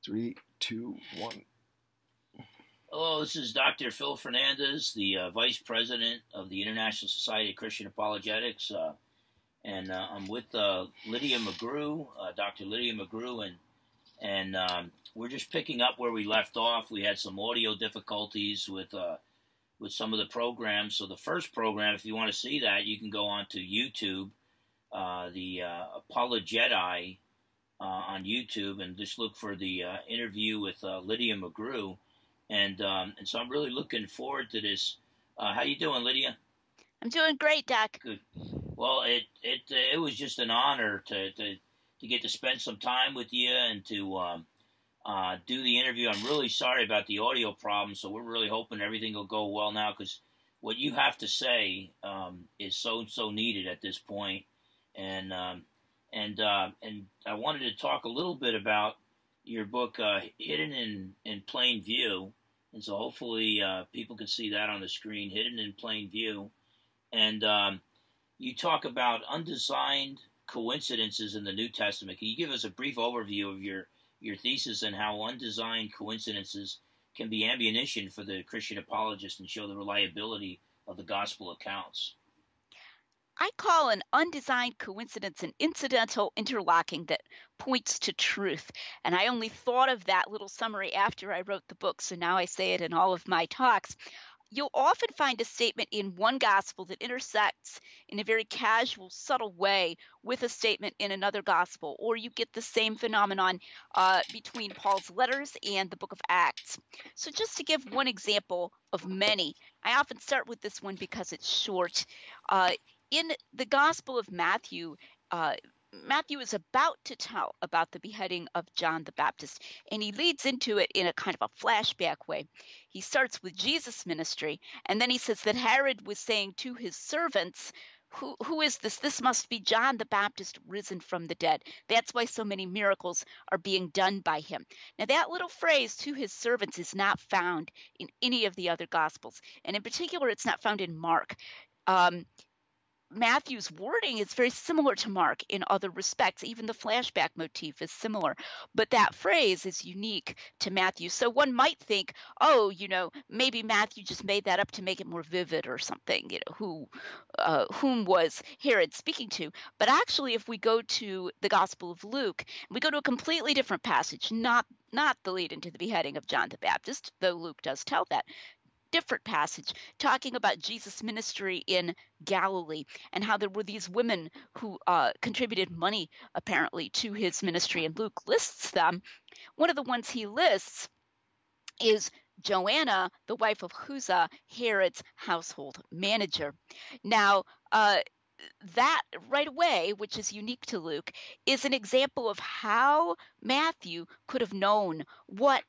Three, two, one. Hello, this is Dr. Phil Fernandes, the Vice President of the International Society of Christian Apologetics, and I'm with Lydia McGrew, Dr. Lydia McGrew, and we're just picking up where we left off. We had some audio difficulties with some of the programs. So the first program, if you want to see that, you can go onto YouTube, the Apologeti on YouTube, and just look for the interview with Lydia McGrew. And so I'm really looking forward to this. How you doing, Lydia? I'm doing great, Doc. Good. Well, it was just an honor to get to spend some time with you and to do the interview. I'm really sorry about the audio problem, so we're really hoping everything will go well now, because what you have to say is so needed at this point. And I wanted to talk a little bit about your book, Hidden in Plain View. And so hopefully people can see that on the screen, Hidden in Plain View. And you talk about undesigned coincidences in the New Testament. Can you give us a brief overview of your thesis and how undesigned coincidences can be ammunition for the Christian apologist and show the reliability of the gospel accounts? I call an undesigned coincidence an incidental interlocking that points to truth. And I only thought of that little summary after I wrote the book, so now I say it in all of my talks. You'll often find a statement in one gospel that intersects in a very casual, subtle way with a statement in another gospel, or you get the same phenomenon between Paul's letters and the book of Acts. So just to give one example of many, I often start with this one because it's short. In the Gospel of Matthew, Matthew is about to tell about the beheading of John the Baptist, and he leads into it in a kind of a flashback way. He starts with Jesus' ministry, and then he says that Herod was saying to his servants, who is this? This must be John the Baptist risen from the dead. That's why so many miracles are being done by him. Now, that little phrase, to his servants, is not found in any of the other Gospels, and in particular, it's not found in Mark. Matthew's wording is very similar to Mark in other respects. Even the flashback motif is similar, but that phrase is unique to Matthew. So one might think, oh, maybe Matthew just made that up to make it more vivid or something, whom was Herod speaking to? But actually, if we go to the Gospel of Luke, we go to a completely different passage, not the lead into the beheading of John the Baptist, though Luke does tell that. Different passage talking about Jesus' ministry in Galilee and how there were these women who contributed money apparently to his ministry, and Luke lists them. One of the ones he lists is Joanna, the wife of Chuza, Herod's household manager. Now, that right away, which is unique to Luke, is an example of how Matthew could have known what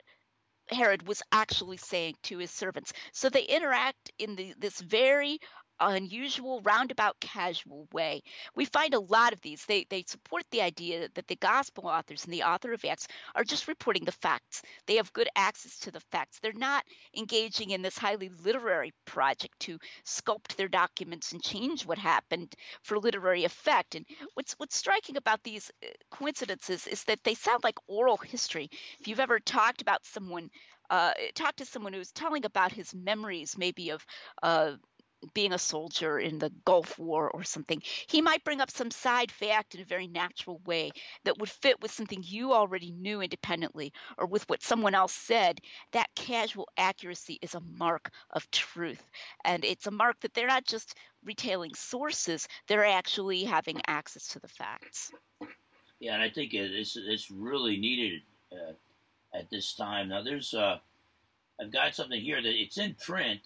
Herod was actually saying to his servants. So they interact in this very unusual, roundabout, casual way. We find a lot of these. They support the idea that the gospel authors and the author of Acts are just reporting the facts. They have good access to the facts. They're not engaging in this highly literary project to sculpt their documents and change what happened for literary effect. And what's striking about these coincidences is that they sound like oral history. If you've ever talked to someone who's telling about his memories, maybe of being a soldier in the Gulf War or something, he might bring up some side fact in a very natural way that would fit with something you already knew independently or with what someone else said. That casual accuracy is a mark of truth. And it's a mark that they're not just retailing sources, they're actually having access to the facts. Yeah, and I think it's really needed at this time. Now, I've got something here that it's in print,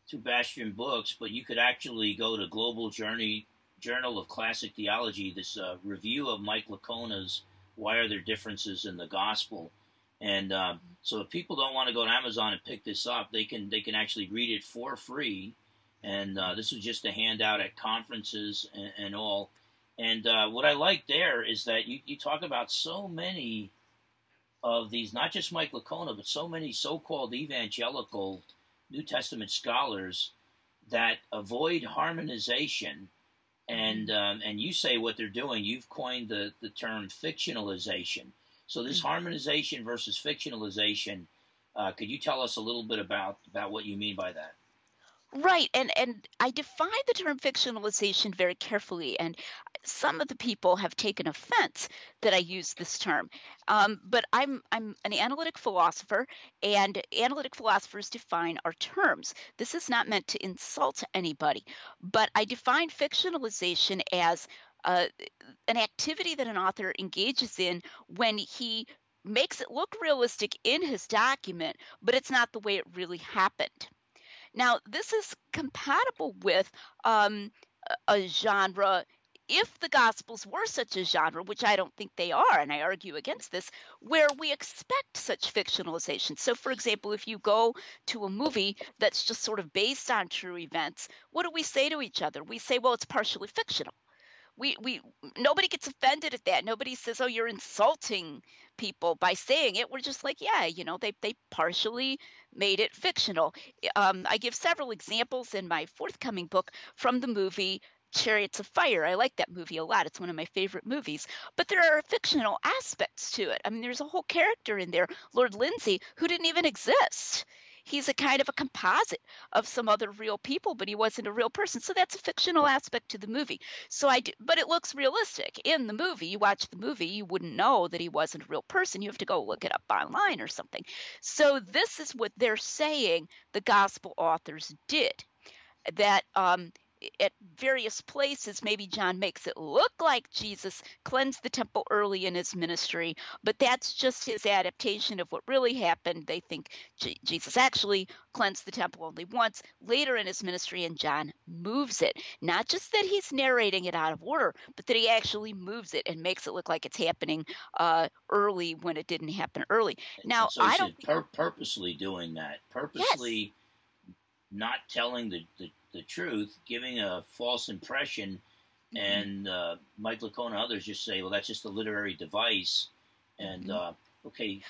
to Bastion Books, but you could actually go to Global Journal of Classic Theology, this review of Mike Lacona's Why Are There Differences in the Gospel? And so if people don't want to go to Amazon and pick this up, they can actually read it for free. And this is just a handout at conferences and all. And what I like there is that you talk about so many of these, not just Mike Lacona, but so many so-called evangelical New Testament scholars that avoid harmonization, and you say what they're doing. You've coined the term fictionalization. So this harmonization versus fictionalization, could you tell us a little bit about what you mean by that? Right, and I define the term fictionalization very carefully, and some of the people have taken offense that I use this term. But I'm an analytic philosopher, and analytic philosophers define our terms. This is not meant to insult anybody, but I define fictionalization as an activity that an author engages in when he makes it look realistic in his document, but it's not the way it really happened. Now, this is compatible with a genre. If the Gospels were such a genre, which I don't think they are, and I argue against this, where we expect such fictionalization. So, for example, if you go to a movie that's just sort of based on true events, what do we say to each other? We say, well, it's partially fictional. We nobody gets offended at that. Nobody says, "Oh, you're insulting people by saying it." We're just like, yeah, they partially made it fictional. I give several examples in my forthcoming book from the movie Chariots of Fire. I like that movie a lot. It's one of my favorite movies. But there are fictional aspects to it. I mean, there's a whole character in there, Lord Lindsay, who didn't even exist. He's a kind of a composite of some other real people, but he wasn't a real person. So that's a fictional aspect to the movie. So I do, but it looks realistic in the movie. You watch the movie, you wouldn't know that he wasn't a real person. You have to go look it up online or something. So this is what they're saying the gospel authors did. That at various places, maybe John makes it look like Jesus cleansed the temple early in his ministry, but that's just his adaptation of what really happened. They think Jesus actually cleansed the temple only once later in his ministry, and John moves it. Not just that he's narrating it out of order, but that he actually moves it and makes it look like it's happening early when it didn't happen early. Now, And so I he's don't think, purposely doing that, yes. purposely not telling the truth, giving a false impression, Mhm, and Mike Lacone and others just say, well, that's just a literary device, and mhm. okay,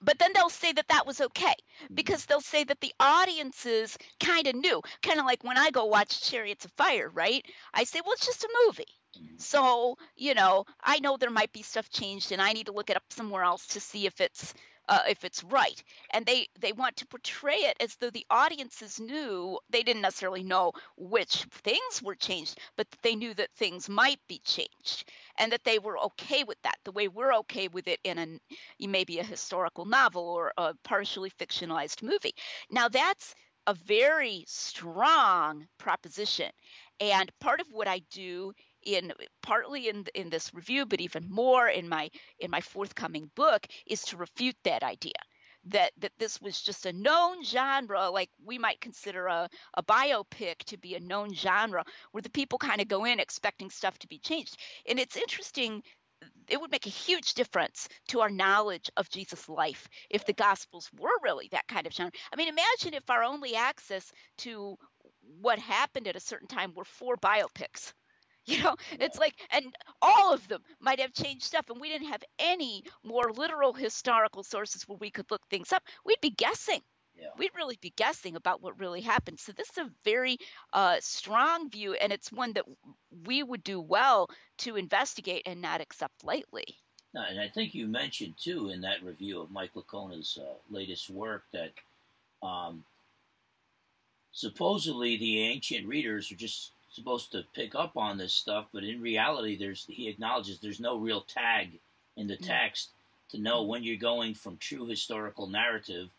But then they'll say that that was okay mm, because they'll say that the audiences kind of knew, kind of like when I go watch Chariots of Fire, right? I say, well, it's just a movie. mm, So, I know there might be stuff changed and I need to look it up somewhere else to see if it's right. And they want to portray it as though the audiences knew. They didn't necessarily know which things were changed, but that they knew that things might be changed and that they were okay with that, the way we're okay with it in maybe a historical novel or a partially fictionalized movie. Now, that's a very strong proposition. And part of what I do in partly in this review, but even more in my forthcoming book, is to refute that idea. That this was just a known genre, like we might consider a biopic to be a known genre, where the people kind of go in expecting stuff to be changed. And it's interesting, it would make a huge difference to our knowledge of Jesus' life if the Gospels were really that kind of genre. I mean, imagine if our only access to what happened at a certain time were four biopics. yeah, It's like, and all of them might have changed stuff, and we didn't have any more literal historical sources where we could look things up. We'd be guessing. yeah. We'd really be guessing about what really happened. So this is a very strong view, and it's one that we would do well to investigate and not accept lightly. No, and I think you mentioned too in that review of Mike Lacona's latest work that um, supposedly the ancient readers are just supposed to pick up on this stuff, but in reality, he acknowledges there's no real tag in the Mm, text to know when you're going from true historical narrative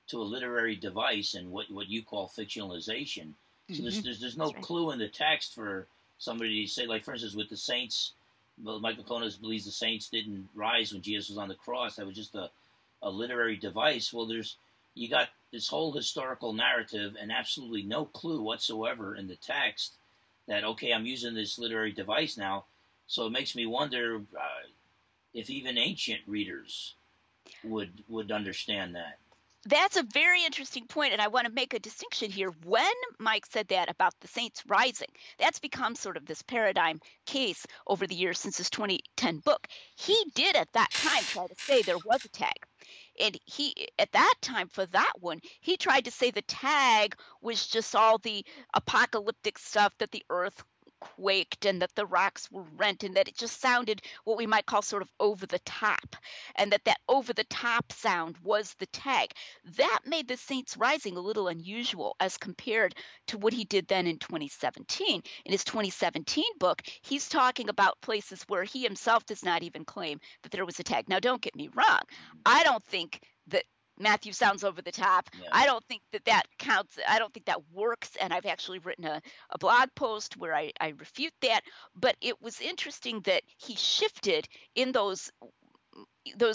to a literary device and what you call fictionalization. So mhm. there's no That's right. clue in the text for somebody to say, like for instance, with the saints. Well, Michael Konas believes the saints didn't rise when Jesus was on the cross. That was just a literary device. Well, you got this whole historical narrative and absolutely no clue whatsoever in the text that, okay, I'm using this literary device now. So it makes me wonder if even ancient readers would understand that. That's a very interesting point, and I want to make a distinction here. When Mike said that about the Saints rising, that's become sort of this paradigm case over the years since his 2010 book. He did at that time try to say there was a tag. And he, at that time, for that one, he tried to say the tag was just all the apocalyptic stuff that the earth quaked and that the rocks were rent and that it just sounded what we might call sort of over the top, and that over the top sound was the tag. That made the Saints Rising a little unusual as compared to what he did then in 2017. In his 2017 book, he's talking about places where he himself does not even claim that there was a tag. Now, don't get me wrong. I don't think that Matthew sounds over the top. Yeah. I don't think that counts. I don't think that works. And I've actually written a blog post where I refute that. But it was interesting that he shifted in those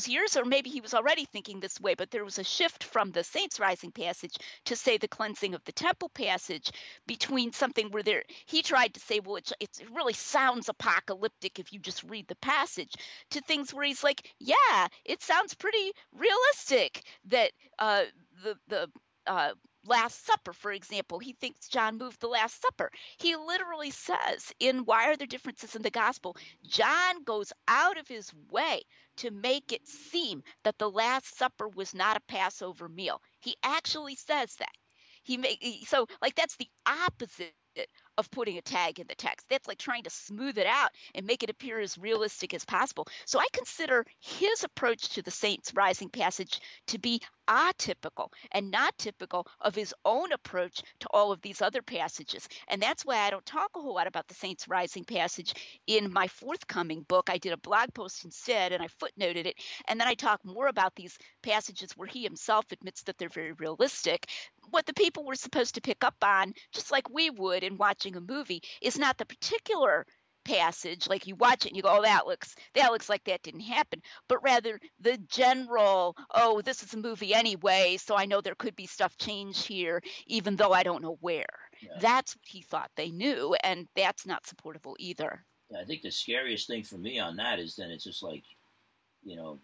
years, or maybe he was already thinking this way, but there was a shift from the Saints Rising passage to, say, the cleansing of the temple passage, between something where he tried to say, well, it really sounds apocalyptic if you just read the passage, to things where he's like, yeah, it sounds pretty realistic that the Last Supper, for example, he thinks John moved the Last Supper. He literally says in Why Are There Differences in the Gospel, John goes out of his way to make it seem that the Last Supper was not a Passover meal. He actually says that. So like that's the opposite of putting a tag in the text. That's like trying to smooth it out and make it appear as realistic as possible. So I consider his approach to the Saints Rising passage to be atypical and not typical of his own approach to all of these other passages. And that's why I don't talk a whole lot about the Saints Rising passage in my forthcoming book. I did a blog post instead, and I footnoted it. And then I talk more about these passages where he himself admits that they're very realistic. What the people were supposed to pick up on, just like we would in watching a movie, is not the particular passage, like you watch it and you go, oh, that looks like that didn't happen, but rather the general, oh, this is a movie anyway, so I know there could be stuff changed here, even though I don't know where. Yeah. That's what he thought they knew, and that's not supportable either. Yeah, I think the scariest thing for me on that is then it's just like,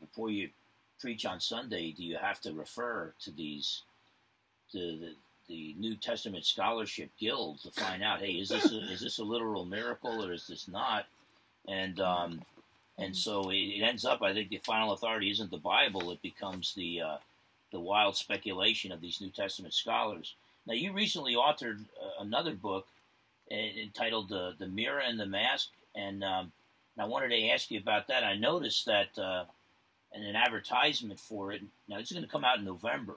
before you preach on Sunday, do you have to refer to the New Testament scholarship guild to find out, hey, is this a literal miracle or is this not? And so it ends up, I think the final authority isn't the Bible; it becomes the wild speculation of these New Testament scholars. Now, you recently authored another book entitled "The Mirror and the Mask," and I wanted to ask you about that. I noticed that in an advertisement for it. Now, it's going to come out in November.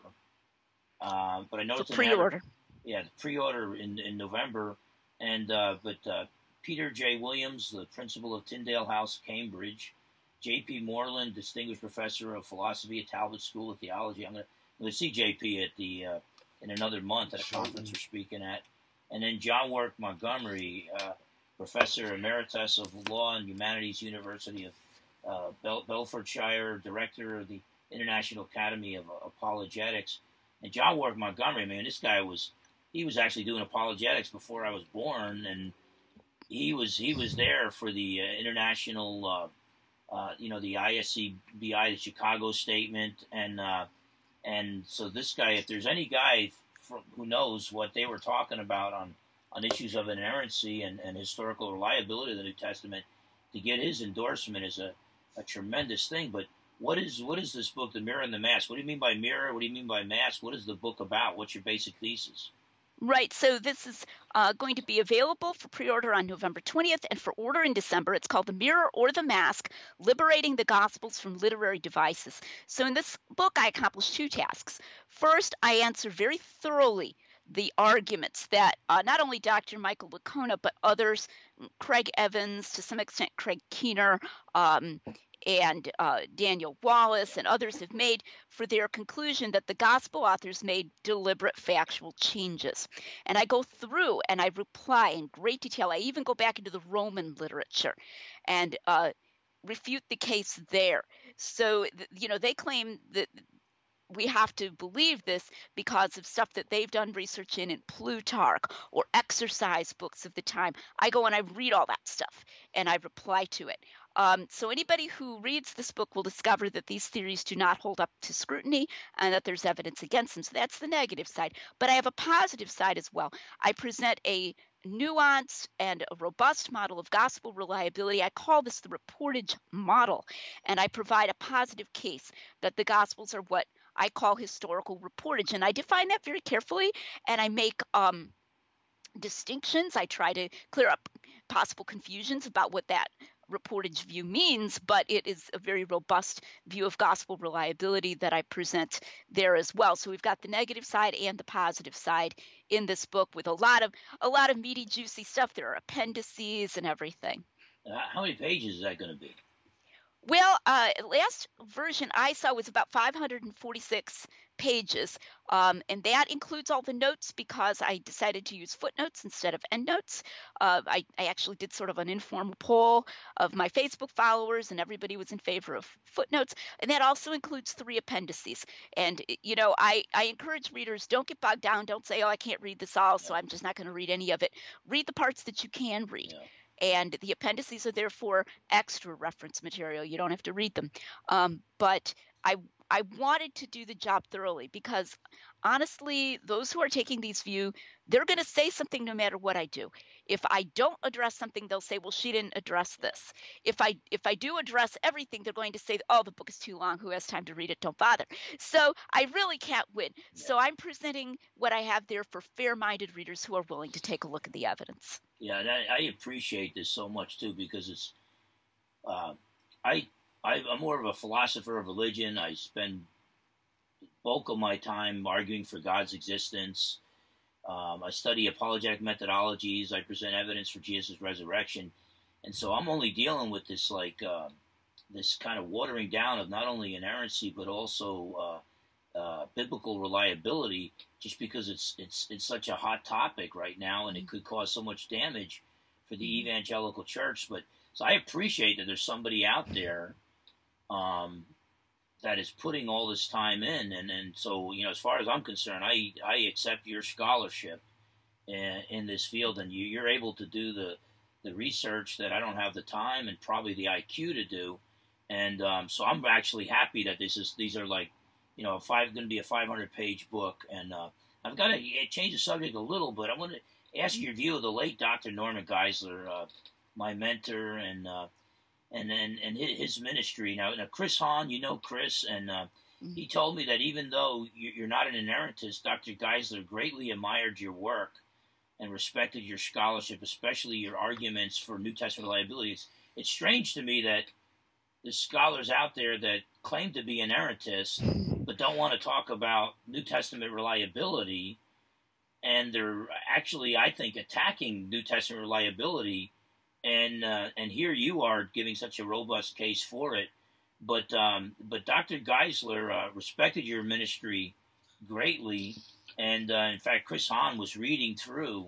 But I know it's pre-order. The pre-order in November, and but Peter J. Williams, the principal of Tyndale House, Cambridge, J.P. Moreland, distinguished professor of philosophy at Talbot School of Theology. I'm going to see J.P. at in another month at a conference we're speaking at, and then John Warwick Montgomery, professor emeritus of Law and Humanities, University of Bedfordshire, director of the International Academy of Apologetics. And John Warwick Montgomery, man, this guy was actually doing apologetics before I was born, and he was there for the international, the ISCBI, the Chicago Statement, and so this guy, if there's any guy who knows what they were talking about on issues of inerrancy and historical reliability of the New Testament, to get his endorsement is a tremendous thing. But what is this book, The Mirror and the Mask? What do you mean by mirror? What do you mean by mask? What is the book about? What's your basic thesis? Right. So this is going to be available for pre-order on November 20th and for order in December. It's called The Mirror or the Mask, Liberating the Gospels from Literary Devices. So in this book, I accomplish two tasks. First, I answer very thoroughly the arguments that not only Dr. Michael Licona, but others, Craig Evans, to some extent Craig Keener, and Daniel Wallace and others have made for their conclusion that the gospel authors made deliberate factual changes. And I go through and I reply in great detail. I even go back into the Roman literature and refute the case there. So, they claim that we have to believe this because of stuff that they've done research in Plutarch or exercise books of the time. I go and I read all that stuff and I reply to it. So anybody who reads this book will discover that these theories do not hold up to scrutiny and that there's evidence against them. So that's the negative side. But I have a positive side as well. I present a nuanced and a robust model of gospel reliability. I call this the Reportage Model. And I provide a positive case that the gospels are what I call historical reportage. And I define that very carefully. And I make distinctions. I try to clear up possible confusions about what that reportage view means, but it is a very robust view of gospel reliability that I present there as well. So we've got the negative side and the positive side in this book with a lot of meaty, juicy stuff. There are appendices and everything. How many pages is that going to be? Well, last version I saw was about 546 pages, and that includes all the notes because I decided to use footnotes instead of endnotes. I actually did sort of an informal poll of my Facebook followers, and everybody was in favor of footnotes. And that also includes 3 appendices. And I encourage readers, don't get bogged down. Don't say, "Oh, I can't read this all, so I'm just not going to read any of it." Read the parts that you can read. Yeah. And the appendices are there for extra reference material. You don't have to read them. But I wanted to do the job thoroughly because honestly, those who are taking these views, they're going to say something no matter what I do. If I don't address something, they'll say, "Well, she didn't address this." If I do address everything, they're going to say, "Oh, the book is too long. Who has time to read it? Don't bother." So I really can't win. Yeah. So I'm presenting what I have there for fair-minded readers who are willing to take a look at the evidence. Yeah, and I appreciate this so much too because it's I'm more of a philosopher of religion. I spend the bulk of my time arguing for God's existence. I study apologetic methodologies. I present evidence for Jesus' resurrection, and so I'm only dealing with this this kind of watering down of not only inerrancy but also biblical reliability, just because it's such a hot topic right now, and it could cause so much damage for the evangelical church. But so I appreciate that there's somebody out there that is putting all this time in, and so as far as I'm concerned, I accept your scholarship in this field, and you're able to do the research that I don't have the time and probably the IQ to do, and so I'm actually happy that these are like going to be a 500-page book, and I've got to change the subject a little, but I want to ask your view of the late Dr. Norman Geisler, my mentor, and his ministry. Now Chris Hahn, Chris, and he told me that even though you're not an inerrantist, Dr. Geisler greatly admired your work and respected your scholarship, especially your arguments for New Testament reliability. It's strange to me that there's scholars out there that claim to be inerrantists but don't want to talk about New Testament reliability, and they're actually, I think, attacking New Testament reliability. And here you are giving such a robust case for it, but Dr. Geisler respected your ministry greatly, and in fact, Chris Hahn was reading through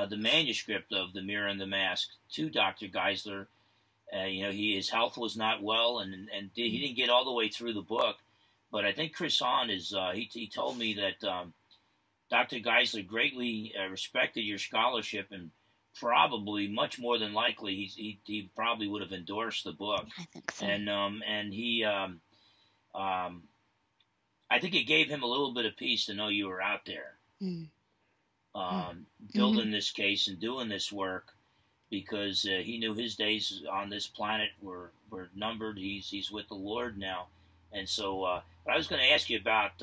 the manuscript of The Mirror and the Mask to Dr. Geisler. His health was not well, and he didn't get all the way through the book, but I think Chris Hahn is. He told me that Dr. Geisler greatly respected your scholarship, and probably much more than likely he probably would have endorsed the book. I think so. And he I think it gave him a little bit of peace to know you were out there building this case and doing this work, because he knew his days on this planet were numbered. He's with the Lord now, and so but I was going to ask you about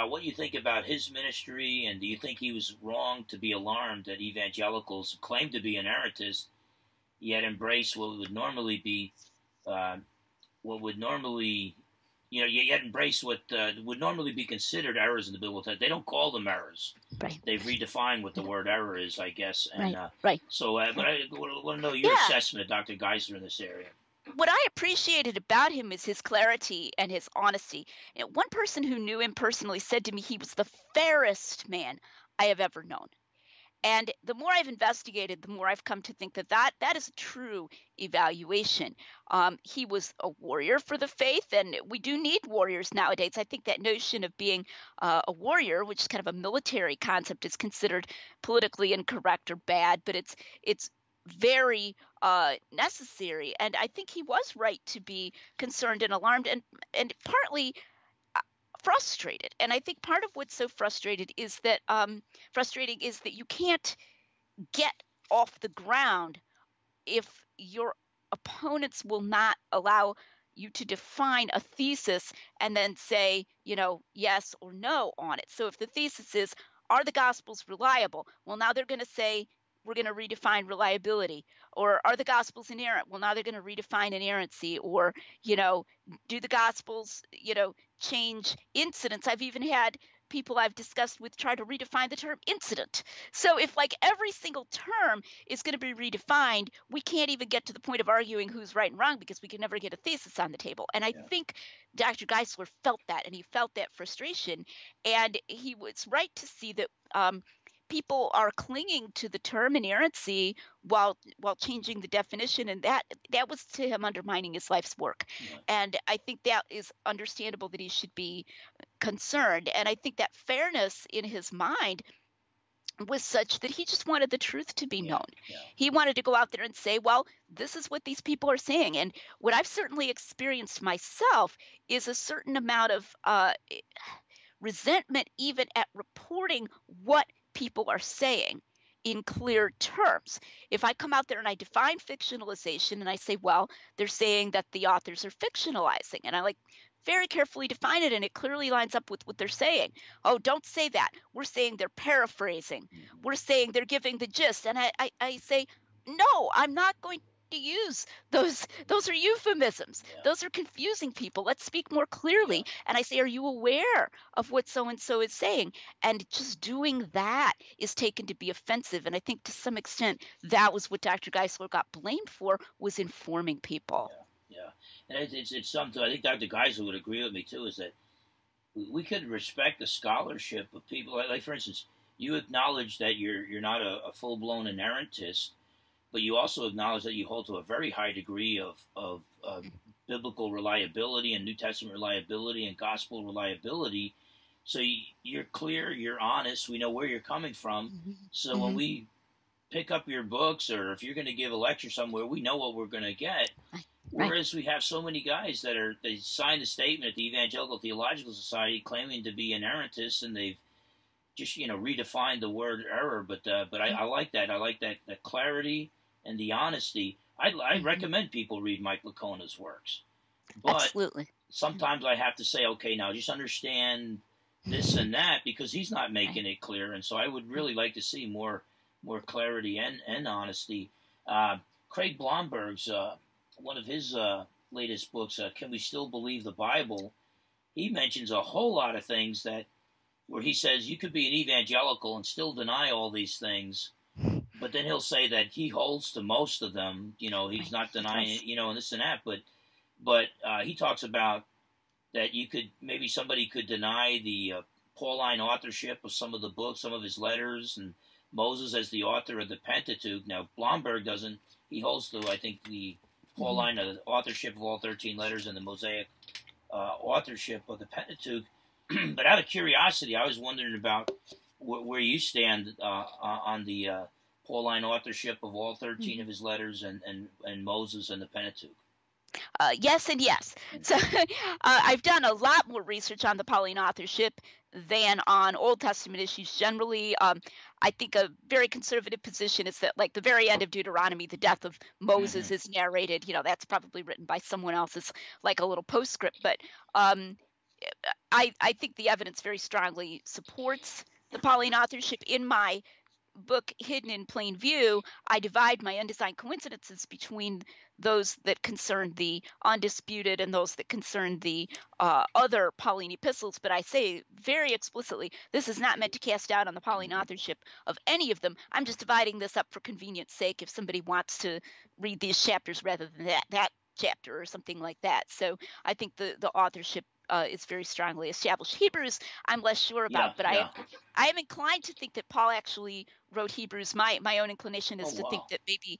what you think about his ministry, and do you think he was wrong to be alarmed that evangelicals claim to be inerrantist, yet embrace what would normally be, yet embrace what would normally be considered errors in the biblical text. They don't call them errors. Right. They've redefined what the word error is, I guess. And, right. So, but I want to know your assessment of Dr. Geisler in this area. What I appreciated about him is his clarity and his honesty. One person who knew him personally said to me he was the fairest man I have ever known. And the more I've investigated, the more I've come to think that is a true evaluation. He was a warrior for the faith, and we do need warriors nowadays. I think that notion of being a warrior, which is kind of a military concept, is considered politically incorrect or bad, but it's very necessary. And I think he was right to be concerned and alarmed, and partly frustrated. And I think part of what's so frustrating is that you can't get off the ground if your opponents will not allow you to define a thesis and then say, yes or no on it. So if the thesis is, are the Gospels reliable? Well, now they're going to say we're going to redefine reliability. Or are the Gospels inerrant? Well, now they're going to redefine inerrancy. Or, do the Gospels, change incidents? I've even had people I've discussed with try to redefine the term incident. So if like every single term is going to be redefined, we can't even get to the point of arguing who's right and wrong because we can never get a thesis on the table. And I think Dr. Geisler felt that, and he felt that frustration. And he was right to see that people are clinging to the term inerrancy while changing the definition, and that was to him undermining his life's work. And I think that is understandable that he should be concerned. And I think that fairness in his mind was such that he just wanted the truth to be known. He wanted to go out there and say, well, this is what these people are saying. And what I've certainly experienced myself is a certain amount of resentment even at reporting what people are saying in clear terms. If I come out there and I define fictionalization and I say, well, they're saying that the authors are fictionalizing, and I very carefully define it, and it clearly lines up with what they're saying. Oh, don't say that. We're saying they're paraphrasing. We're saying they're giving the gist. And I say, no, I'm not going to use those. Those are euphemisms. Those are confusing people. Let's speak more clearly. And I say, are you aware of what so-and-so is saying? And just doing that is taken to be offensive. And I think to some extent that was what Dr. Geisler got blamed for, was informing people. And it's something I think Dr. Geisler would agree with me too, is that we could respect the scholarship of people. Like for instance, you acknowledge that you're not a full-blown inerrantist, but you also acknowledge that you hold to a very high degree of biblical reliability and New Testament reliability and gospel reliability. So you're clear, you're honest, we know where you're coming from. So when we pick up your books, or if you're going to give a lecture somewhere, we know what we're going to get. Whereas we have so many guys they signed a statement at the Evangelical Theological Society claiming to be inerrantists, and they've just, redefined the word error. But I like that. I like that the clarity and the honesty. I recommend people read Mike Licona's works. But absolutely. Sometimes I have to say, okay, now just understand this and that, because he's not making it clear. And so I would really like to see more clarity and honesty. Craig Blomberg's one of his latest books, Can We Still Believe the Bible? He mentions a whole lot of things where he says you could be an evangelical and still deny all these things, but then he'll say that he holds to most of them. He's not denying it, and this and that. But he talks about that maybe somebody could deny the Pauline authorship of some of the books, some of his letters, and Moses as the author of the Pentateuch. Now, Blomberg doesn't. He holds to, I think, the Pauline authorship of all 13 letters and the Mosaic authorship of the Pentateuch. But out of curiosity, I was wondering about where you stand on the Pauline authorship of all 13 of his letters and Moses and the Pentateuch. Yes and yes. So I've done a lot more research on the Pauline authorship than on Old Testament issues generally. I think a very conservative position is that, like, the very end of Deuteronomy, the death of Moses is narrated. That's probably written by someone else. It's like a little postscript. But I think the evidence very strongly supports the Pauline authorship. In my book, Hidden in Plain View, I divide my undesigned coincidences between those that concern the undisputed and those that concern the other Pauline epistles. But I say very explicitly, this is not meant to cast doubt on the Pauline authorship of any of them. I'm just dividing this up for convenience sake if somebody wants to read these chapters rather than that chapter or something like that. So I think the authorship is very strongly established. Hebrews, I'm less sure about, but I am inclined to think that Paul actually wrote Hebrews. My own inclination is to think that maybe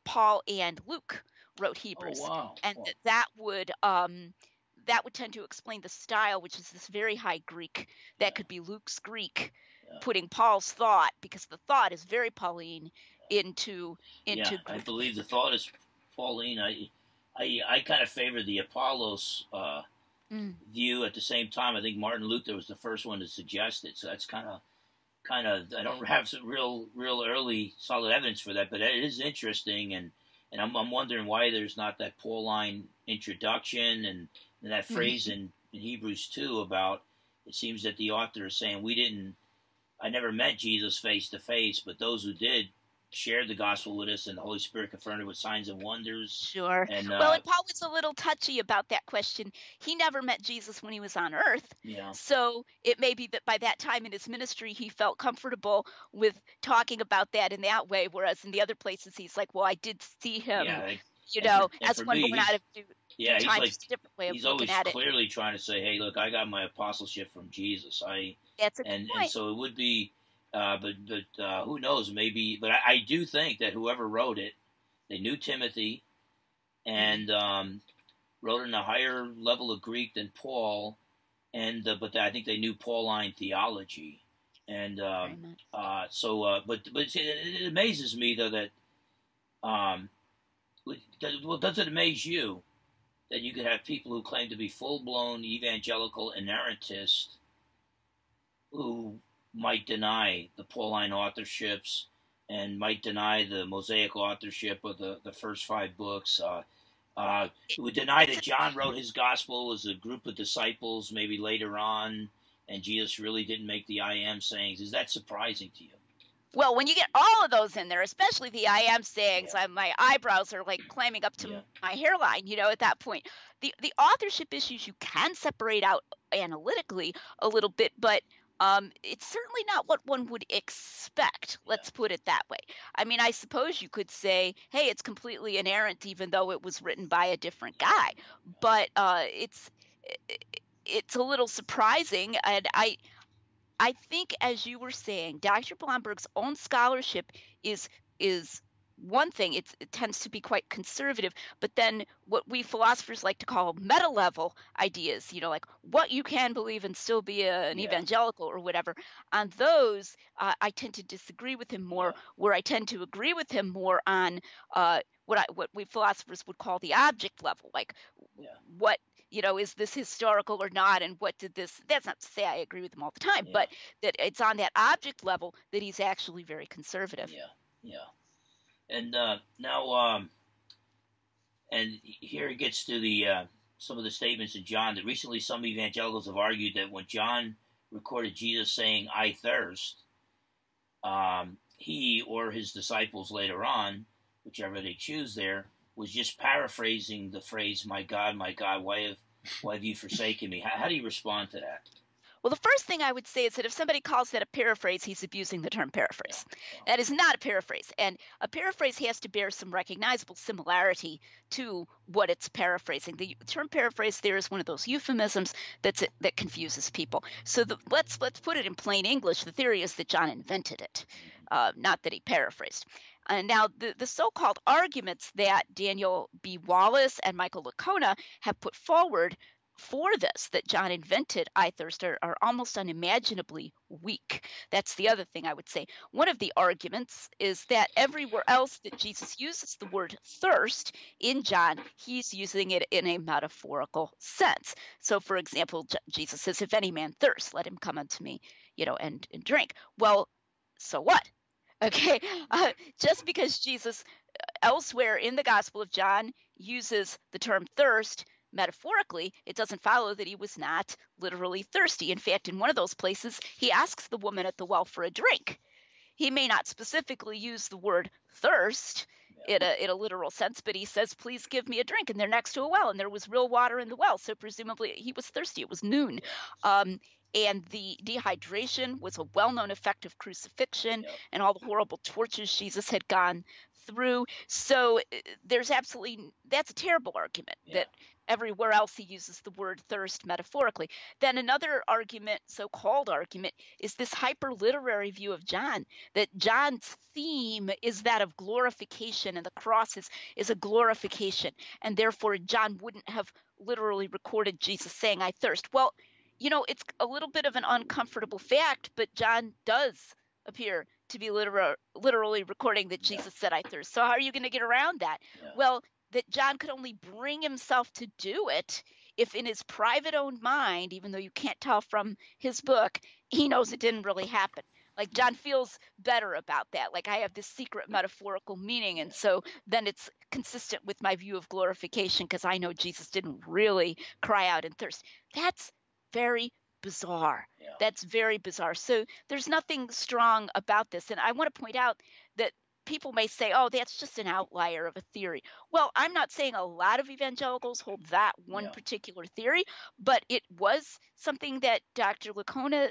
Paul and Luke wrote Hebrews, and that would tend to explain the style, which is this very high Greek. That could be Luke's Greek, putting Paul's thought, because the thought is very Pauline, into Greek. I believe the thought is Pauline. I kind of favor the Apollos view. At the same time, I think Martin Luther was the first one to suggest it. So that's kind of. I don't have some real early solid evidence for that, but it is interesting, and I'm wondering why there's not that Pauline introduction and that phrase in Hebrews 2 about, it seems that the author is saying I never met Jesus face to face, but those who did shared the gospel with us, and the Holy Spirit confirmed it with signs and wonders. Sure. And Well, and Paul was a little touchy about that question. He never met Jesus when he was on earth. yeah, So it may be that by that time in his ministry, he felt comfortable with talking about that in that way. Whereas in the other places, he's like, well, I did see him, yeah. you And know, and as for one me, born out of due yeah, he's time, like just a different way of he's looking always at it. clearly trying to say, hey, look, I got my apostleship from Jesus. That's a good And point. so it would be, but who knows? Maybe, but I do think that whoever wrote it, they knew Timothy, and wrote in a higher level of Greek than Paul, and but I think they knew Pauline theology, and Very much. but it amazes me though that well, does it amaze you that you could have people who claim to be full-blown evangelical inerrantists who might deny the Pauline authorships and might deny the Mosaic authorship of the first 5 books, would deny that John wrote his gospel as a group of disciples maybe later on, and Jesus really didn't make the I am sayings. Is that surprising to you? Well, when you get all of those in there, especially the I am sayings, Yeah. my eyebrows are like climbing up to Yeah. my hairline, you know, at that point. The authorship issues you can separate out analytically a little bit, but it's certainly not what one would expect. Let's put it that way. I mean, I suppose you could say, hey, it's completely inerrant, even though it was written by a different guy. But it's a little surprising, and I think, as you were saying, Dr. Blomberg's own scholarship is one thing. It tends to be quite conservative, but then what we philosophers like to call meta level ideas, you know, like what you can believe and still be an Yeah. evangelical or whatever. On those, I tend to disagree with him more. Yeah. Where I tend to agree with him more on what we philosophers would call the object level, like what, you know, is this historical or not, and what did this, that's not to say I agree with him all the time, but that it's on that object level that he's actually very conservative. Yeah. And now, and here it gets to the some of the statements in John that recently some evangelicals have argued that when John recorded Jesus saying, I thirst, he or his disciples later on, whichever they choose there, was just paraphrasing the phrase, my God, why have you forsaken me? How do you respond to that? Well, the first thing I would say is that if somebody calls that a paraphrase, he's abusing the term paraphrase. That is not a paraphrase. And a paraphrase has to bear some recognizable similarity to what it's paraphrasing. The term paraphrase there is one of those euphemisms that confuses people. So let's put it in plain English. The theory is that John invented it, not that he paraphrased. And now the so-called arguments that Daniel B. Wallace and Michael Licona have put forward for this, that John invented I thirst, are almost unimaginably weak. That's the other thing I would say. One of the arguments is that everywhere else that Jesus uses the word thirst in John, he's using it in a metaphorical sense. So, for example, Jesus says, if any man thirsts, let him come unto me, you know, and drink. Well, so what? Okay, just because Jesus elsewhere in the Gospel of John uses the term thirst metaphorically, it doesn't follow that he was not literally thirsty. In fact, in one of those places, he asks the woman at the well for a drink. He may not specifically use the word thirst in a literal sense, but he says, please give me a drink. And they're next to a well, and there was real water in the well. So presumably he was thirsty. It was noon. And the dehydration was a well-known effect of crucifixion and all the horrible tortures Jesus had gone through. So that's a terrible argument that everywhere else he uses the word thirst metaphorically. Then another argument, so-called argument, is this hyper-literary view of John, that John's theme is that of glorification, and the cross is a glorification, and therefore John wouldn't have literally recorded Jesus saying, I thirst. Well, you know, it's a little bit of an uncomfortable fact, but John does appear to be literally recording that Jesus said, I thirst. So how are you going to get around that? Well, that John could only bring himself to do it if in his private own mind, even though you can't tell from his book, he knows it didn't really happen. Like John feels better about that. Like I have this secret metaphorical meaning. And so then it's consistent with my view of glorification because I know Jesus didn't really cry out in thirst. That's very bizarre. That's very bizarre. So there's nothing strong about this. And I want to point out that people may say, oh, that's just an outlier of a theory. Well, I'm not saying a lot of evangelicals hold that one Yeah. particular theory, but it was something that Dr. Lacona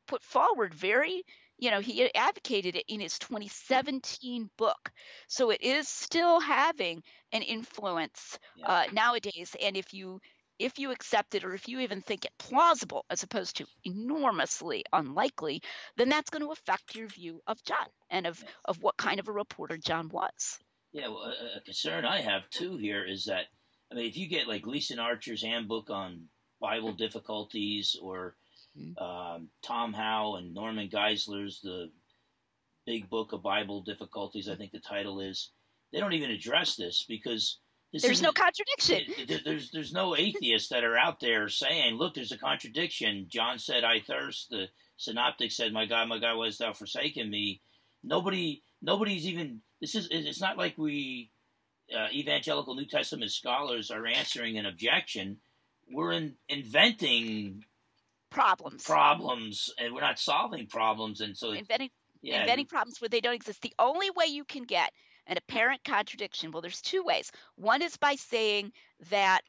put forward very, he advocated it in his 2017 book. So it is still having an influence Yeah. nowadays. And if you accept it, or if you even think it plausible as opposed to enormously unlikely, then that's going to affect your view of John and Yeah. of what kind of a reporter John was. Yeah, well, a concern I have too here is that, I mean, if you get like Gleason Archer's Handbook on Bible Difficulties, or Tom Howe and Norman Geisler's The Big Book of Bible Difficulties, I think the title is, they don't even address this, because there's no contradiction. There's no atheists that are out there saying, look, there's a contradiction. John said, I thirst. The synoptic said, my God, why hast thou forsaken me? Nobody's even, it's not like we evangelical New Testament scholars are answering an objection. We're inventing problems, and we're not solving problems. And so inventing problems where they don't exist. The only way you can get an apparent contradiction, well, there's two ways. One is by saying that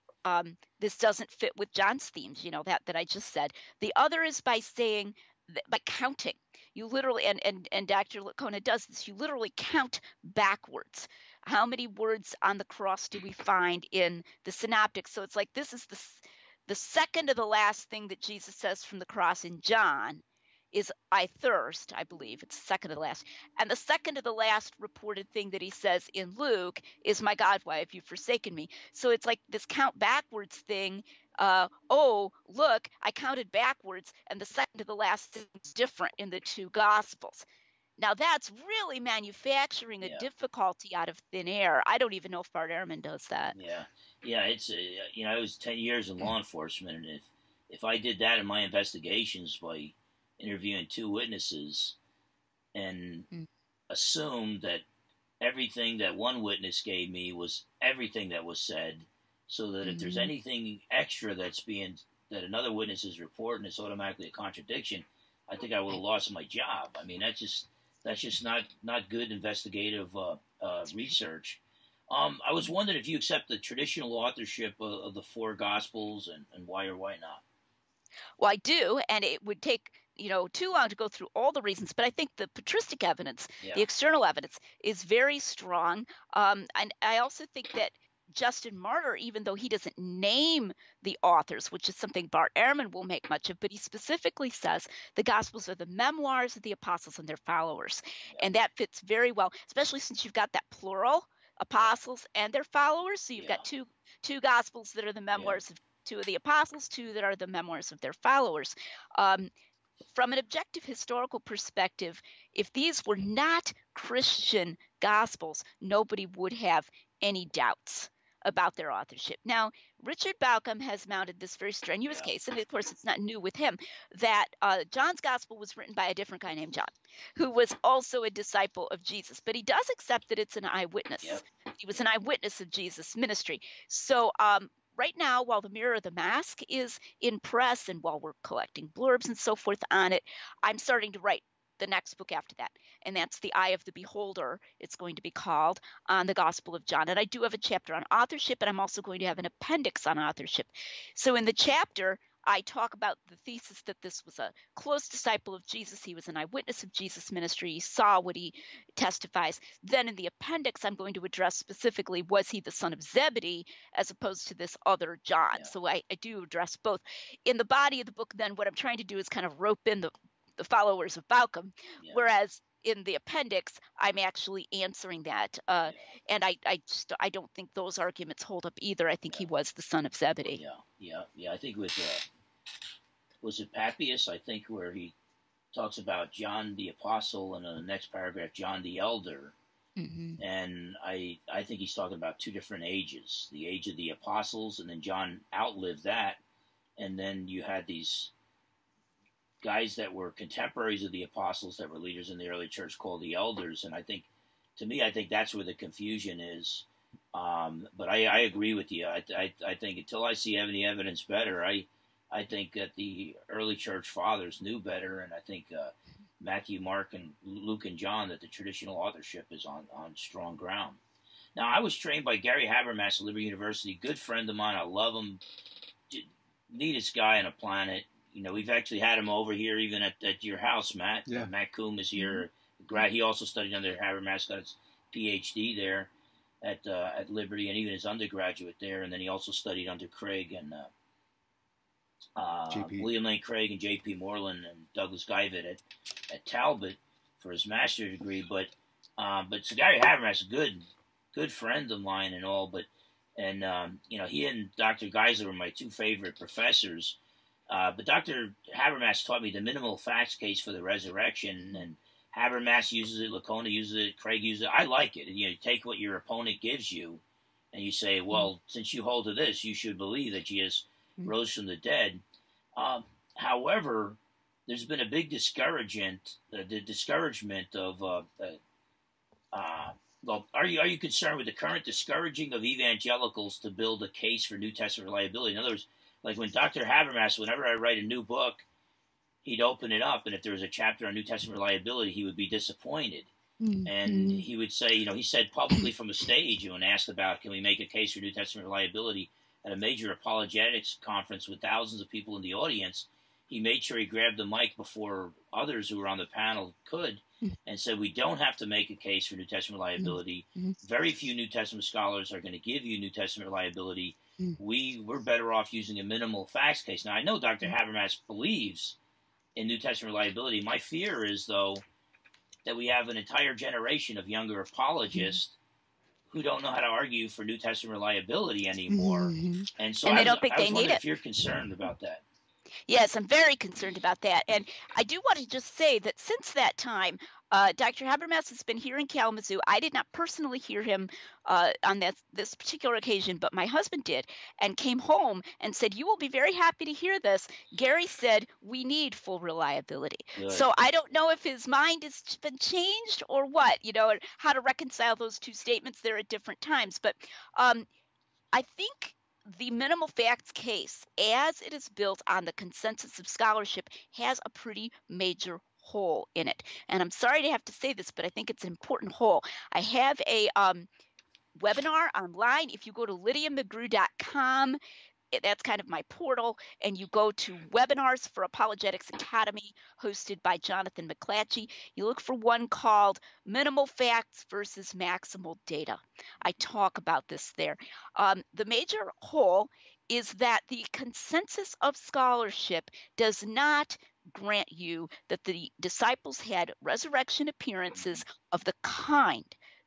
this doesn't fit with John's themes, that I just said. The other is by saying, by counting. You literally, and Dr. Lacona does this, you literally count backwards. How many words on the cross do we find in the synoptics? So it's like, this is the second to the last thing that Jesus says from the cross in John is, I thirst, I believe. It's second to the last. And the second to the last reported thing that he says in Luke is, my God, why have you forsaken me? So it's like this count backwards thing. Oh, look, I counted backwards, and the second to the last thing is different in the two Gospels. Now, that's really manufacturing a difficulty out of thin air. I don't even know if Bart Ehrman does that. Yeah, it's, I was 10 years in law enforcement, and if I did that in my investigations by interviewing two witnesses and assumed that everything that one witness gave me was everything that was said, so that if there's anything extra that another witness is reporting, it's automatically a contradiction, I think I would have lost my job. I mean, that's just not good investigative research. I was wondering if you accept the traditional authorship of the four Gospels, and why or why not. Well, I do, and it would take too long to go through all the reasons, but I think the patristic evidence, the external evidence, is very strong. And I also think that Justin Martyr, even though he doesn't name the authors, which is something Bart Ehrman will make much of, but he specifically says the Gospels are the memoirs of the apostles and their followers. And that fits very well, especially since you've got that plural, apostles and their followers. So you've got two Gospels that are the memoirs of two of the apostles, two that are the memoirs of their followers. From an objective historical perspective, if these were not Christian Gospels, nobody would have any doubts about their authorship. Now, Richard Bauckham has mounted this very strenuous case, and of course it's not new with him, that John's Gospel was written by a different guy named John, who was also a disciple of Jesus. But he does accept that it's an eyewitness. He was an eyewitness of Jesus' ministry. So right now, while The Mirror of the Mask is in press and while we're collecting blurbs and so forth on it, I'm starting to write the next book after that, and that's The Eye of the Beholder, it's going to be called, on the Gospel of John. And I do have a chapter on authorship, and I'm also going to have an appendix on authorship. So in the chapter, I talk about the thesis that this was a close disciple of Jesus. He was an eyewitness of Jesus' ministry. He saw what he testifies. Then in the appendix, I'm going to address specifically, was he the son of Zebedee as opposed to this other John? So I do address both. In the body of the book, then, what I'm trying to do is kind of rope in the followers of Bauckham, whereas in the appendix, I'm actually answering that. And I don't think those arguments hold up either. I think he was the son of Zebedee. I think with, was it Papias, I think, where he talks about John the Apostle, and in the next paragraph, John the Elder. And I think he's talking about two different ages, the age of the apostles, and then John outlived that. And then you had these guys that were contemporaries of the apostles that were leaders in the early church called the elders. And I think that's where the confusion is. But I agree with you. I think until I see any evidence better, I think that the early church fathers knew better. And I think Matthew, Mark, and Luke and John, that the traditional authorship is on strong ground. Now, I was trained by Gary Habermas at Liberty University, good friend of mine. I love him, neatest guy on the planet. You know, we've actually had him over here, even at your house, Matt. Yeah. Matt Coombe is here. He also studied under Habermas, got his PhD there at Liberty, and even his undergraduate there. And then he also studied under Craig and William Lane Craig and J.P. Moreland and Douglas Guyvet at Talbot for his master's degree. But so Gary Habermas is a good friend of mine and all. And you know, he and Dr. Geisler were my two favorite professors. But Dr. Habermas taught me the minimal facts case for the resurrection, and Habermas uses it, Lacona uses it, Craig uses it. I like it. You know, you take what your opponent gives you, and you say, well, since you hold to this, you should believe that Jesus rose from the dead. However, there's been a big discouragement of well, are you concerned with the current discouraging of evangelicals to build a case for New Testament reliability? In other words, like when Dr. Habermas, whenever I write a new book, he'd open it up, and if there was a chapter on New Testament reliability, he would be disappointed. And he would say, you know, he said publicly from a stage, when asked about, can we make a case for New Testament reliability at a major apologetics conference with thousands of people in the audience, he made sure he grabbed the mic before others who were on the panel could and said, we don't have to make a case for New Testament reliability. Very few New Testament scholars are going to give you New Testament reliability. We're better off using a minimal facts case. Now, I know Dr. Habermas believes in New Testament reliability. My fear is, though, that we have an entire generation of younger apologists who don't know how to argue for New Testament reliability anymore. And so they don't think they need it. If you're concerned about that. Yes, I'm very concerned about that. And I do want to just say that since that time, Dr. Habermas has been here in Kalamazoo. I did not personally hear him on this particular occasion, but my husband did, and came home and said, you will be very happy to hear this. Gary said, we need full reliability. Good. So I don't know if his mind has been changed or what, you know, how to reconcile those two statements there at different times. But I think the minimal facts case, as it is built on the consensus of scholarship, has a pretty major hole in it. And I'm sorry to have to say this, but I think it's an important hole. I have a webinar online. If you go to lydiamcgrew.com, that's kind of my portal, and you go to Webinars for Apologetics Academy, hosted by Jonathan McClatchy. You look for one called Minimal Facts versus Maximal Data. I talk about this there. The major hole is that the consensus of scholarship does not grant you that the disciples had resurrection appearances of the kind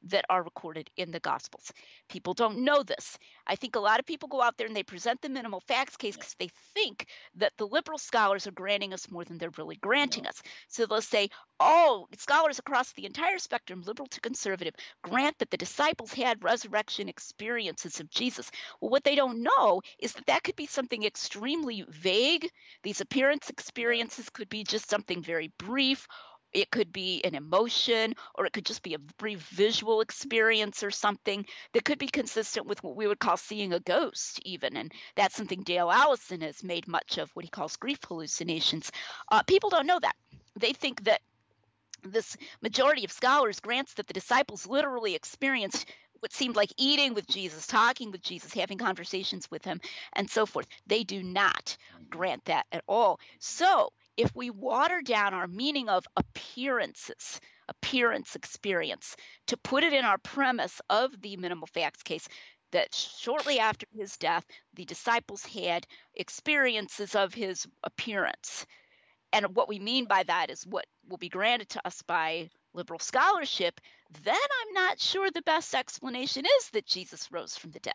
that are recorded in the Gospels. People don't know this. I think a lot of people go out there and they present the minimal facts case because they think that the liberal scholars are granting us more than they're really granting us. So they'll say, oh, scholars across the entire spectrum, liberal to conservative, grant that the disciples had resurrection experiences of Jesus. Well, what they don't know is that that could be something extremely vague. These appearance experiences could be just something very brief. It could be an emotion, or it could just be a brief visual experience or something that could be consistent with what we would call seeing a ghost even. And that's something Dale Allison has made much of, what he calls grief hallucinations. People don't know that. They think that this majority of scholars grants that the disciples literally experienced what seemed like eating with Jesus, talking with Jesus, having conversations with him, and so forth. They do not grant that at all. So if we water down our meaning of appearances, appearance experience, to put it in our premise of the minimal facts case, that shortly after his death, the disciples had experiences of his appearance. And what we mean by that is what will be granted to us by liberal scholarship, then I'm not sure the best explanation is that Jesus rose from the dead.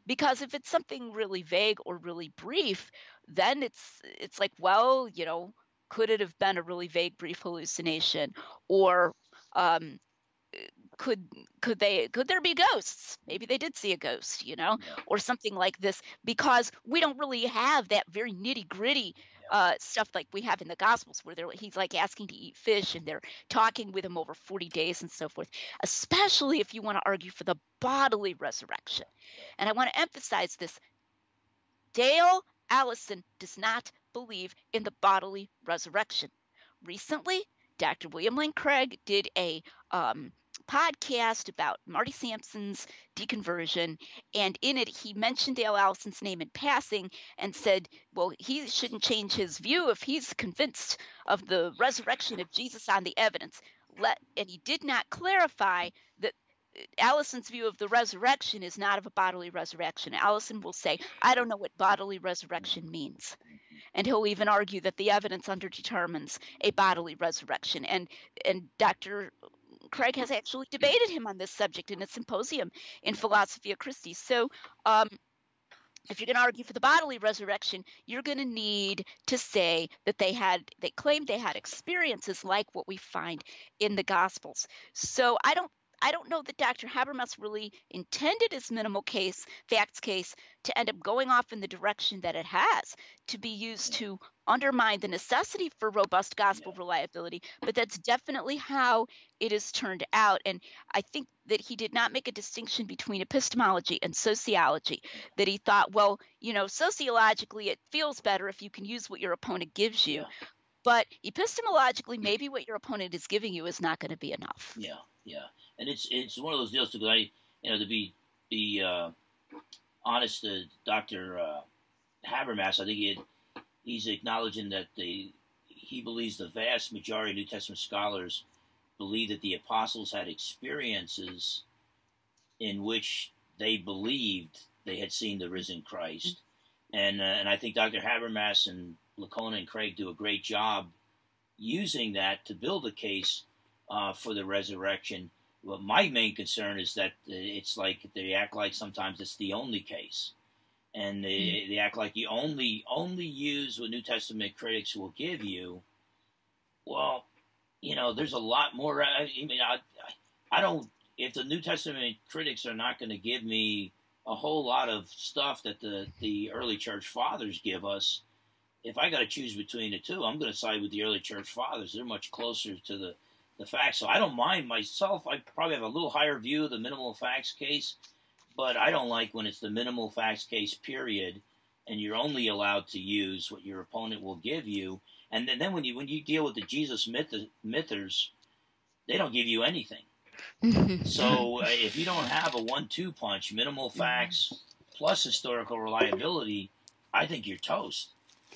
Because if it's something really vague or really brief, then it's like, well, you know, could it have been a really vague, brief hallucination? Or could there be ghosts? Maybe they did see a ghost, you know, or something like this, because we don't really have that very nitty gritty stuff like we have in the Gospels, where he's like asking to eat fish and they're talking with him over 40 days and so forth, especially if you want to argue for the bodily resurrection. And I want to emphasize this. Dale Allison does not believe in the bodily resurrection. Recently, Dr. William Lane Craig did a podcast about Marty Sampson's deconversion, and in it he mentioned Dale Allison's name in passing and said, well, he shouldn't change his view if he's convinced of the resurrection of Jesus on the evidence. And he did not clarify that Allison's view of the resurrection is not of a bodily resurrection. Allison will say, I don't know what bodily resurrection means. And he'll even argue that the evidence underdetermines a bodily resurrection. And Dr. Craig has actually debated him on this subject in a symposium in Philosophia Christi. So if you're going to argue for the bodily resurrection, you're going to need to say that they claimed they had experiences like what we find in the Gospels. So I don't know that Dr. Habermas really intended his minimal facts case to end up going off in the direction that it has, to be used to undermine the necessity for robust gospel reliability, but that's definitely how it has turned out. And I think that he did not make a distinction between epistemology and sociology, that he thought, well, sociologically it feels better if you can use what your opponent gives you. But epistemologically, maybe what your opponent is giving you is not going to be enough. Yeah. And it's one of those deals, because to be honest, to Dr. Habermas, I think he's acknowledging that he believes the vast majority of New Testament scholars believe that the apostles had experiences in which they believed they had seen the risen Christ. Mm-hmm. And I think Dr. Habermas and Lacona and Craig do a great job using that to build a case for the resurrection. Well, my main concern is that it's like they act like sometimes it's the only case, and they act like you only use what New Testament critics will give you. Well, there's a lot more. I don't. If the New Testament critics are not going to give me a whole lot of stuff that the early church fathers give us, if I got to choose between the two, I'm going to side with the early church fathers. They're much closer to the facts. So I don't mind myself. I probably have a little higher view of the minimal facts case, but I don't like when it's the minimal facts case, period, and you're only allowed to use what your opponent will give you. And then when you deal with the Jesus mythers, they don't give you anything. So if you don't have a 1-2 punch, minimal facts plus historical reliability, I think you're toast.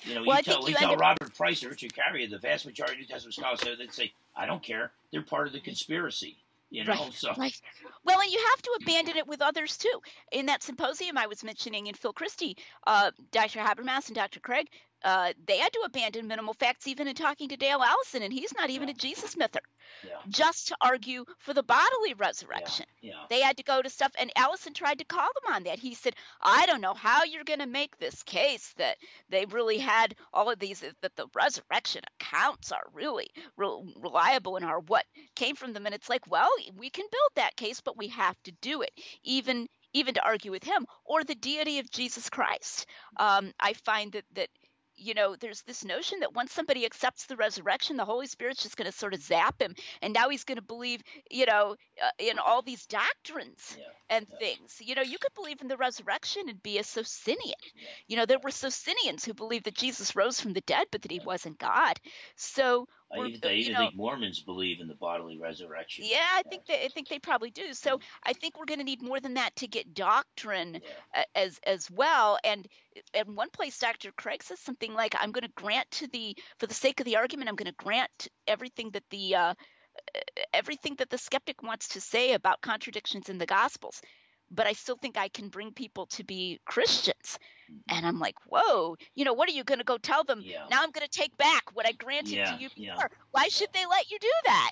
We tell Robert Price or Richard Carrier, the vast majority of New Testament scholars, they'd say, I don't care. They're part of the conspiracy. Right. Well, and you have to abandon it with others too. In that symposium I was mentioning in Phil Christie, Dr. Habermas and Dr. Craig, they had to abandon minimal facts even in talking to Dale Allison, and he's not even a Jesus myther, just to argue for the bodily resurrection. They had to go to stuff, and Allison tried to call them on that. He said, I don't know how you're going to make this case that they really had all of these, that the resurrection accounts are really reliable and are what came from them. And it's like, well, we can build that case, but we have to do it, even to argue with him or the deity of Jesus Christ. I find that there's this notion that once somebody accepts the resurrection, the Holy Spirit's just going to sort of zap him, and now he's going to believe, in all these doctrines and things. You could believe in the resurrection and be a Socinian. There were Socinians who believed that Jesus rose from the dead, but that he wasn't God. So I even think Mormons believe in the bodily resurrection. Yeah, I think they probably do. So I think we're going to need more than that to get doctrine as well. And in one place, Dr. Craig says something like, "I'm going to grant for the sake of the argument, I'm going to grant everything that the skeptic wants to say about contradictions in the Gospels, but I still think I can bring people to be Christians." And I'm like, whoa, what are you going to go tell them? Now I'm going to take back what I granted to you before. Why should they let you do that?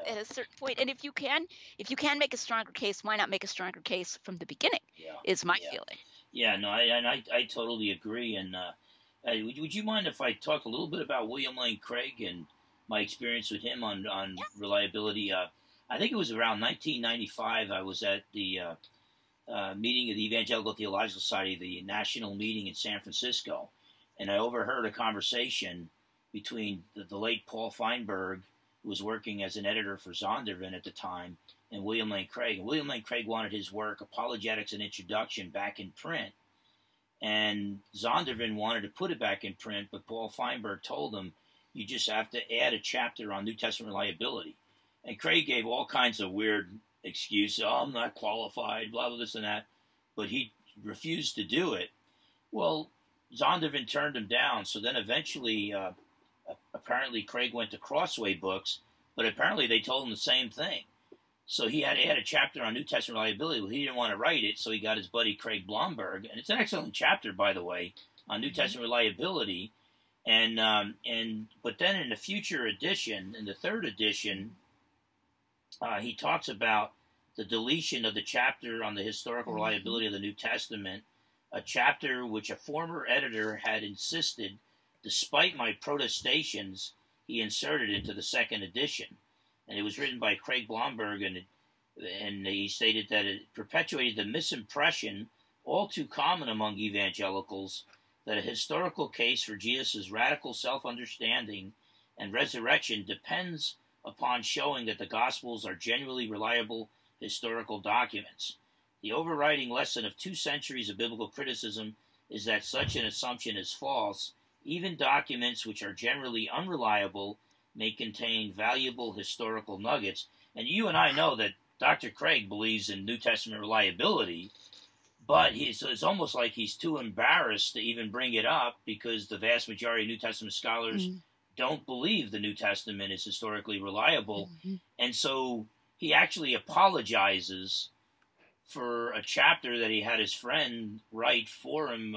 At a certain point. And if you can make a stronger case, why not make a stronger case from the beginning? Is my feeling. Yeah, no, I totally agree. And would you mind if I talked a little bit about William Lane Craig and my experience with him on reliability? I think it was around 1995. I was at the meeting of the Evangelical Theological Society, the national meeting in San Francisco, and I overheard a conversation between the late Paul Feinberg, who was working as an editor for Zondervan at the time, and William Lane Craig. And William Lane Craig wanted his work, Apologetics and Introduction, back in print. And Zondervan wanted to put it back in print, but Paul Feinberg told him, you just have to add a chapter on New Testament reliability. And Craig gave all kinds of weird excuses. Oh, I'm not qualified, blah, blah, this and that. But he refused to do it. Well, Zondervan turned him down. So then eventually, apparently Craig went to Crossway Books, but apparently they told him the same thing. So he had to add a chapter on New Testament reliability. Well, he didn't want to write it, so he got his buddy Craig Blomberg. And it's an excellent chapter, by the way, on New Testament reliability. But then in the future edition, in the third edition, he talks about the deletion of the chapter on the historical reliability of the New Testament, a chapter which a former editor had insisted, despite my protestations, he inserted into the second edition. And it was written by Craig Blomberg, and he stated that it perpetuated the misimpression, all too common among evangelicals, that a historical case for Jesus' radical self-understanding and resurrection depends upon showing that the Gospels are genuinely reliable historical documents. The overriding lesson of 2 centuries of biblical criticism is that such an assumption is false. Even documents which are generally unreliable may contain valuable historical nuggets. And you and I know that Dr. Craig believes in New Testament reliability, but it's almost like he's too embarrassed to even bring it up because the vast majority of New Testament scholars don't believe the New Testament is historically reliable. And so he actually apologizes for a chapter that he had his friend write for him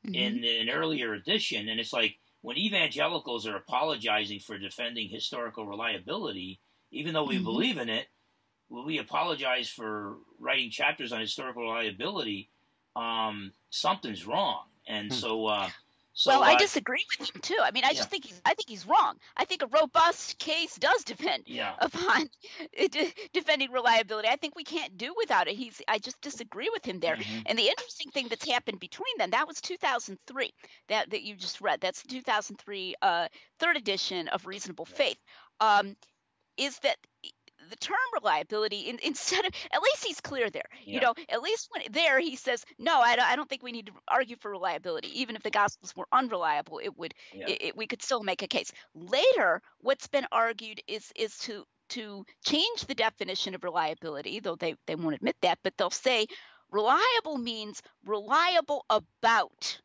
in an earlier edition. And it's like, when evangelicals are apologizing for defending historical reliability, even though we believe in it, when we apologize for writing chapters on historical reliability, something's wrong. And well, I disagree with him too. I mean, I think he's wrong. I think a robust case does depend upon defending reliability. I think we can't do without it. I just disagree with him there. And the interesting thing that's happened between them, that was 2003 that you just read. That's 2003 third edition of Reasonable Faith. Is that the term reliability, instead of, at least he's clear there, you know, at least when there he says, no, I don't think we need to argue for reliability. Even if the Gospels were unreliable, we could still make a case. Later, what's been argued is to change the definition of reliability, though they won't admit that, but they'll say reliable means reliable about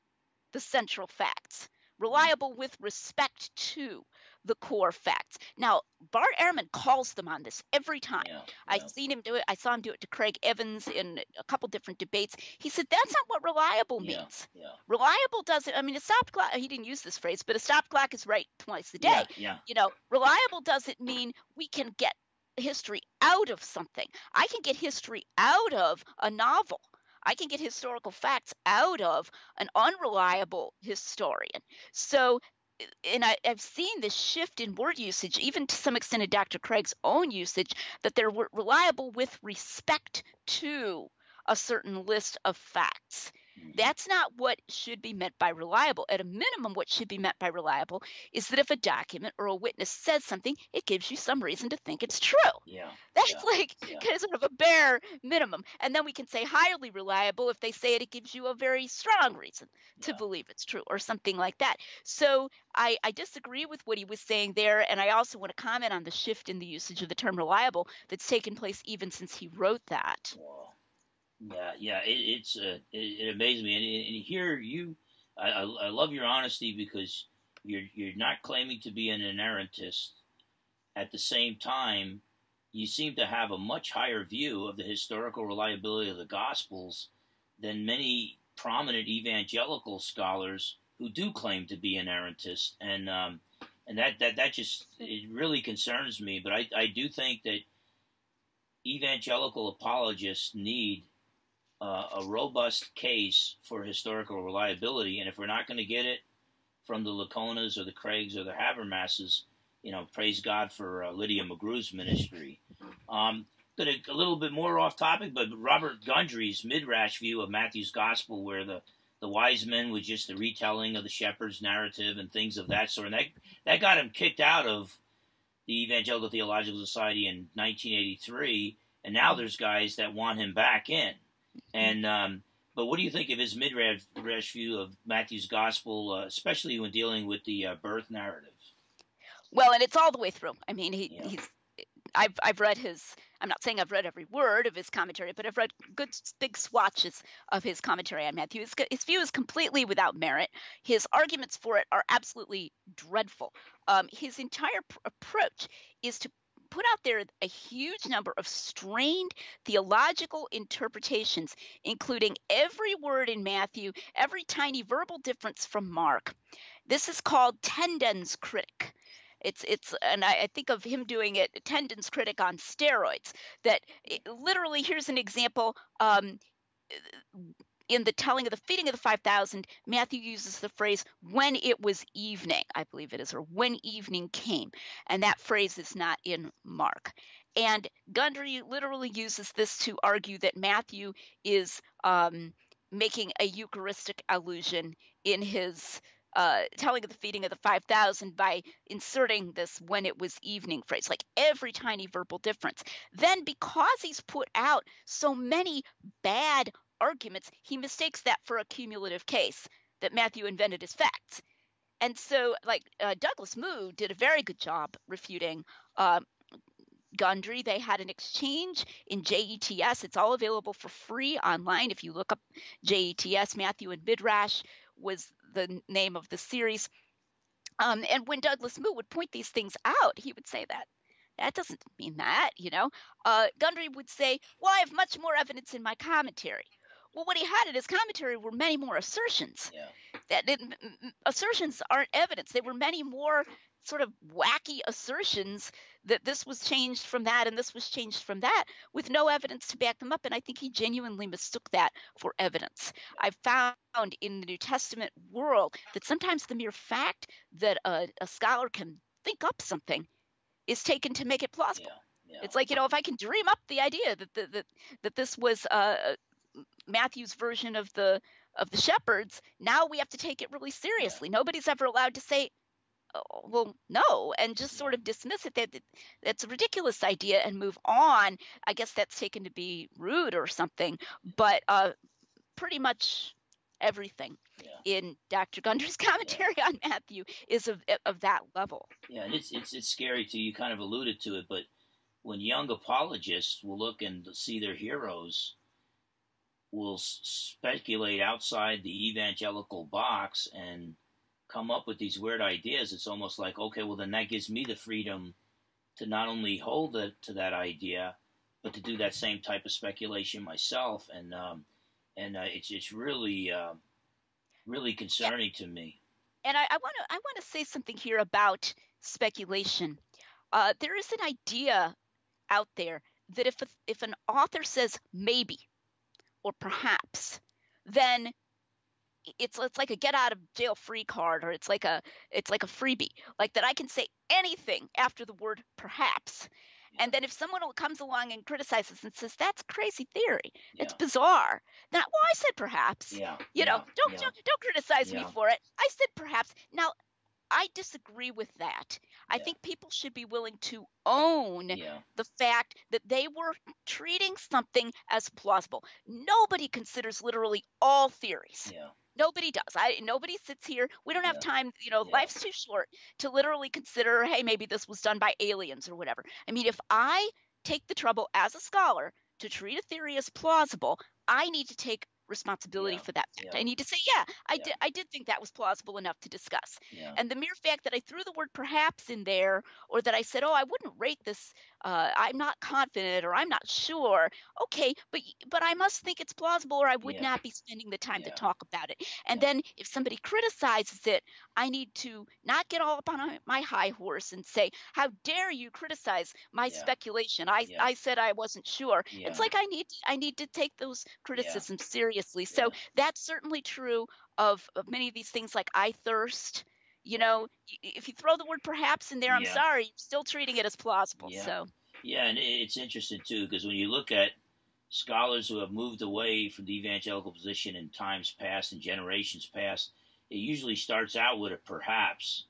the central facts, reliable with respect to the core facts. Now, Bart Ehrman calls them on this every time. I've seen him do it. I saw him do it to Craig Evans in a couple different debates. He said, that's not what reliable means. Reliable doesn't, I mean, a stop clock, he didn't use this phrase, but a stop clock is right twice a day. You know, reliable doesn't mean we can get history out of something. I can get history out of a novel. I can get historical facts out of an unreliable historian. So, and I've seen this shift in word usage, even to some extent in Dr. Craig's own usage, that they're reliable with respect to a certain list of facts. That's not what should be meant by reliable. At a minimum, what should be meant by reliable is that if a document or a witness says something, it gives you some reason to think it's true. That's like kind of sort of a bare minimum. And then we can say highly reliable if they say it gives you a very strong reason to believe it's true or something like that. So I disagree with what he was saying there. And I also want to comment on the shift in the usage of the term reliable that's taken place even since he wrote that. It amazes me, and here I love your honesty because you're not claiming to be an inerrantist. At the same time, you seem to have a much higher view of the historical reliability of the Gospels than many prominent evangelical scholars who do claim to be inerrantists, and that just, it really concerns me. But I do think that evangelical apologists need a robust case for historical reliability, and if we're not going to get it from the Laconas or the Craigs or the Habermasses, you know, praise God for Lydia McGrew's ministry. But a little bit more off topic, but Robert Gundry's Midrash view of Matthew's Gospel, where the wise men was just a retelling of the shepherd's narrative and things of that sort, and that got him kicked out of the Evangelical Theological Society in 1983, and now there's guys that want him back in. And but what do you think of his Midrash view of Matthew's Gospel, especially when dealing with the birth narrative? Well, and it's all the way through. I mean, Yeah. I've read his. I'm not saying I've read every word of his commentary, but I've read good big swatches of his commentary on Matthew. His view is completely without merit. His arguments for it are absolutely dreadful. His entire approach is to put out there a huge number of strained theological interpretations, including every word in Matthew, every tiny verbal difference from Mark. This is called Tendon's critic. And I think of him doing it, Tendon's critic on steroids. That literally, here's an example. In the telling of the feeding of the 5,000, Matthew uses the phrase "when it was evening," I believe it is, or "when evening came," and that phrase is not in Mark. And Gundry literally uses this to argue that Matthew is making a Eucharistic allusion in his telling of the feeding of the 5,000 by inserting this "when it was evening" phrase, like every tiny verbal difference. Then, because he's put out so many bad arguments, he mistakes that for a cumulative case, that Matthew invented his facts. And so, like, Douglas Moo did a very good job refuting Gundry. They had an exchange in JETS. It's all available for free online. If you look up JETS, Matthew and Midrash was the name of the series. And when Douglas Moo would point these things out, he would say that doesn't mean that, Gundry would say, well, I have much more evidence in my commentary. Well, what he had in his commentary were many more assertions. Yeah. Assertions aren't evidence. They were many more sort of wacky assertions that this was changed from that and this was changed from that, with no evidence to back them up. And I think he genuinely mistook that for evidence. I've found in the New Testament world that sometimes the mere fact that a scholar can think up something is taken to make it plausible. Yeah. It's like, if I can dream up the idea that this was Matthew's version of the shepherds, now we have to take it really seriously. Nobody's ever allowed to say, oh, well, no, and just sort of dismiss it. That's a ridiculous idea and move on. I guess that's taken to be rude or something. But pretty much everything in Dr. Gundry's commentary on Matthew is of that level. Yeah, and it's scary too. You kind of alluded to it, but when young apologists will look and see their heroes, will speculate outside the evangelical box and come up with these weird ideas, it's almost like, okay, well, then that gives me the freedom to not only hold to that idea, but to do that same type of speculation myself. And it's really, really concerning to me. And I want to say something here about speculation. There is an idea out there that if an author says maybe or perhaps, then it's like a get out of jail free card, or it's like a freebie, like that I can say anything after the word perhaps. And then if someone comes along and criticizes and says that's crazy theory, it's bizarre, then I said perhaps. Don't criticize me for it. I said perhaps. Now, I disagree with that. I think people should be willing to own the fact that they were treating something as plausible. Nobody considers literally all theories. Nobody does. Nobody sits here. We don't have time. Life's too short to literally consider, hey, maybe this was done by aliens or whatever. I mean, if I take the trouble as a scholar to treat a theory as plausible, I need to take responsibility for that fact. I need to say, I did think that was plausible enough to discuss. And the mere fact that I threw the word perhaps in there, or that I said, oh, I wouldn't rate this, I'm not confident, or I'm not sure. Okay, but I must think it's plausible, or I would not be spending the time to talk about it. And then if somebody criticizes it, I need to not get all up on my high horse and say, how dare you criticize my speculation? I said I wasn't sure. It's like I need to take those criticisms seriously. So that's certainly true of many of these things, like I thirst. If you throw the word perhaps in there, I'm sorry, you're still treating it as plausible. So and it's interesting too, because when you look at scholars who have moved away from the evangelical position in times past and generations past, it usually starts out with a perhaps,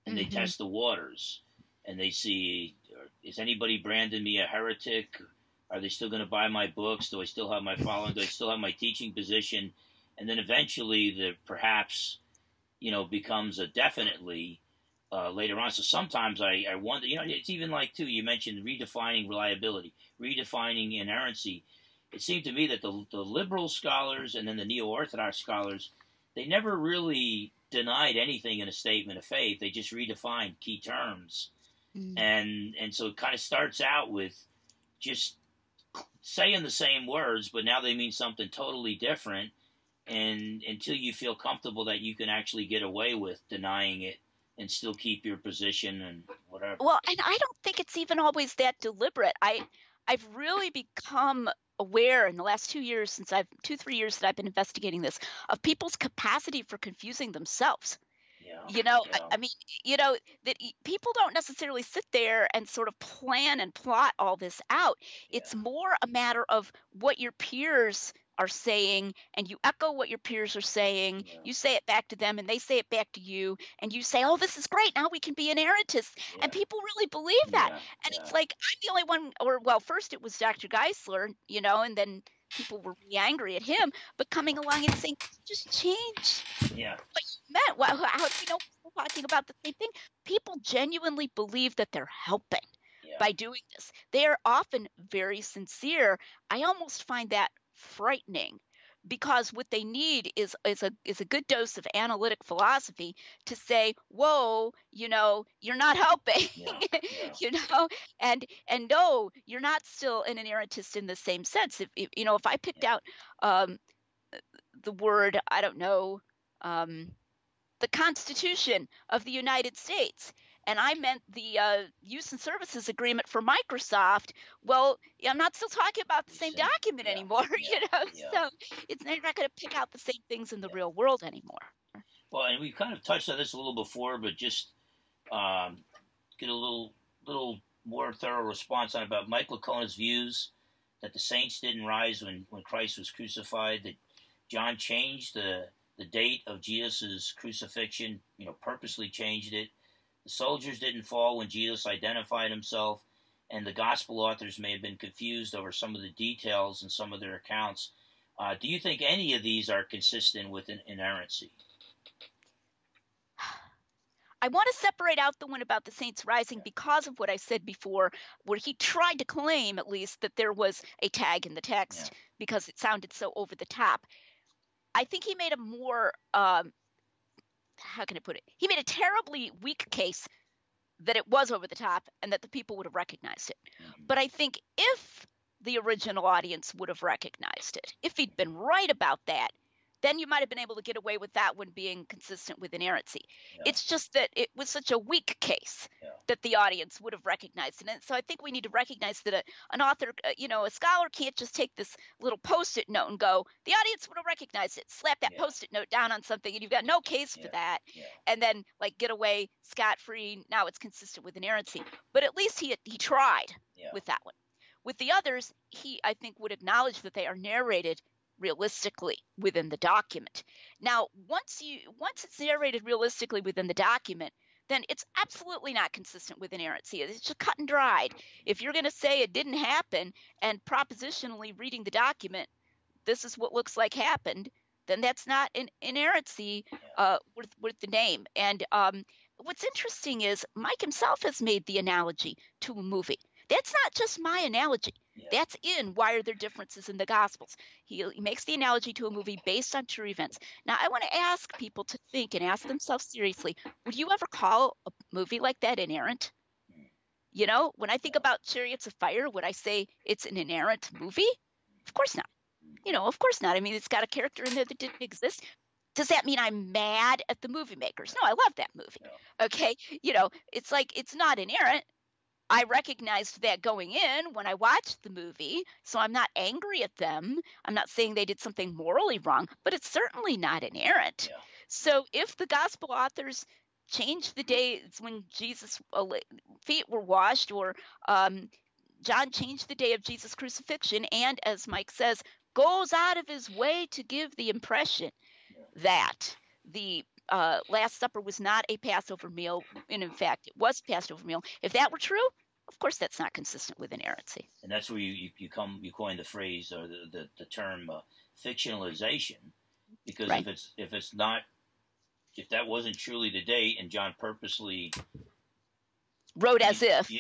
and they test the waters, and they see, is anybody branding me a heretic? Are they still going to buy my books? Do I still have my following? Do I still have my teaching position? And then eventually the perhaps, becomes a definitely. later on. So sometimes I wonder, it's even like, too, you mentioned redefining reliability, redefining inerrancy. It seemed to me that the liberal scholars and then the neo-Orthodox scholars, they never really denied anything in a statement of faith. They just redefined key terms. Mm. And so it kind of starts out with just saying the same words, but now they mean something totally different. And until you feel comfortable that you can actually get away with denying it and still keep your position and whatever. Well, and I don't think it's even always that deliberate. I've really become aware in the last 2 years, 3 years that I've been investigating this, of people's capacity for confusing themselves. Yeah. I mean, that people don't necessarily sit there and sort of plan and plot all this out. It's more a matter of what your peers are saying, and you echo what your peers are saying. Yeah. You say it back to them, and they say it back to you, and you say, "Oh, this is great. Now we can be inerrantists." Yeah. And people really believe that. Yeah. And it's like I'm the only one, well, first it was Dr. Geisler, and then people were really angry at him, but coming along and saying, "Just change Yeah. what you meant." Well, how do you know people talking about the same thing? People genuinely believe that they're helping by doing this. They are often very sincere. I almost find that frightening, because what they need is a good dose of analytic philosophy to say, "Whoa, you're not helping," and no, you're not still an inerrantist in the same sense. If I picked out the word, I don't know, the Constitution of the United States, and I meant the use and services agreement for Microsoft, well, I'm not still talking about the same document anymore, So they're not going to pick out the same things in the real world anymore. Well, and we kind of touched on this a little before, but just get a little more thorough response on about Mike Lacona's views that the saints didn't rise when Christ was crucified, that John changed the date of Jesus' crucifixion, purposely changed it. The soldiers didn't fall when Jesus identified himself, and the gospel authors may have been confused over some of the details in some of their accounts. Do you think any of these are consistent with an inerrancy? I want to separate out the one about the saints rising because of what I said before, where he tried to claim, at least, that there was a tag in the text because it sounded so over the top. I think he made a more, how can I put it? He made a terribly weak case that it was over the top and that the people would have recognized it. Mm-hmm. But I think if the original audience would have recognized it, if he'd been right about that, then you might have been able to get away with that one being consistent with inerrancy. Yeah. It's just that it was such a weak case that the audience would have recognized it. And so I think we need to recognize that an author, a scholar can't just take this little Post-it note and go, the audience would have recognized it, slap that Post-it note down on something, and you've got no case for that, and then get away scot-free. Now it's consistent with inerrancy. But at least he tried with that one. With the others, he, I think, would acknowledge that they are narrated realistically within the document. Now, once it's narrated realistically within the document, then it's absolutely not consistent with inerrancy. It's just cut and dried. If you're going to say it didn't happen and propositionally reading the document, this is what looks like happened, then that's not an inerrancy with the name. And what's interesting is Mike himself has made the analogy to a movie. That's not just my analogy. That's in Why Are There Differences in the Gospels? He makes the analogy to a movie based on true events. Now, I want to ask people to think and ask themselves seriously, would you ever call a movie like that inerrant? When I think about Chariots of Fire, would I say it's an inerrant movie? Of course not. Of course not. I mean, it's got a character in there that didn't exist. Does that mean I'm mad at the movie makers? No, I love that movie. Okay? It's like it's not inerrant. I recognized that going in when I watched the movie, so I'm not angry at them. I'm not saying they did something morally wrong, but it's certainly not inerrant. Yeah. So if the gospel authors changed the days when Jesus' feet were washed, or John changed the day of Jesus' crucifixion, and as Mike says, goes out of his way to give the impression that the Last Supper was not a Passover meal, and in fact, it was a Passover meal. If that were true, of course, that's not consistent with inerrancy. And that's where you coin the phrase or the term fictionalization, because if it's not if that wasn't truly the date, and John purposely wrote as if,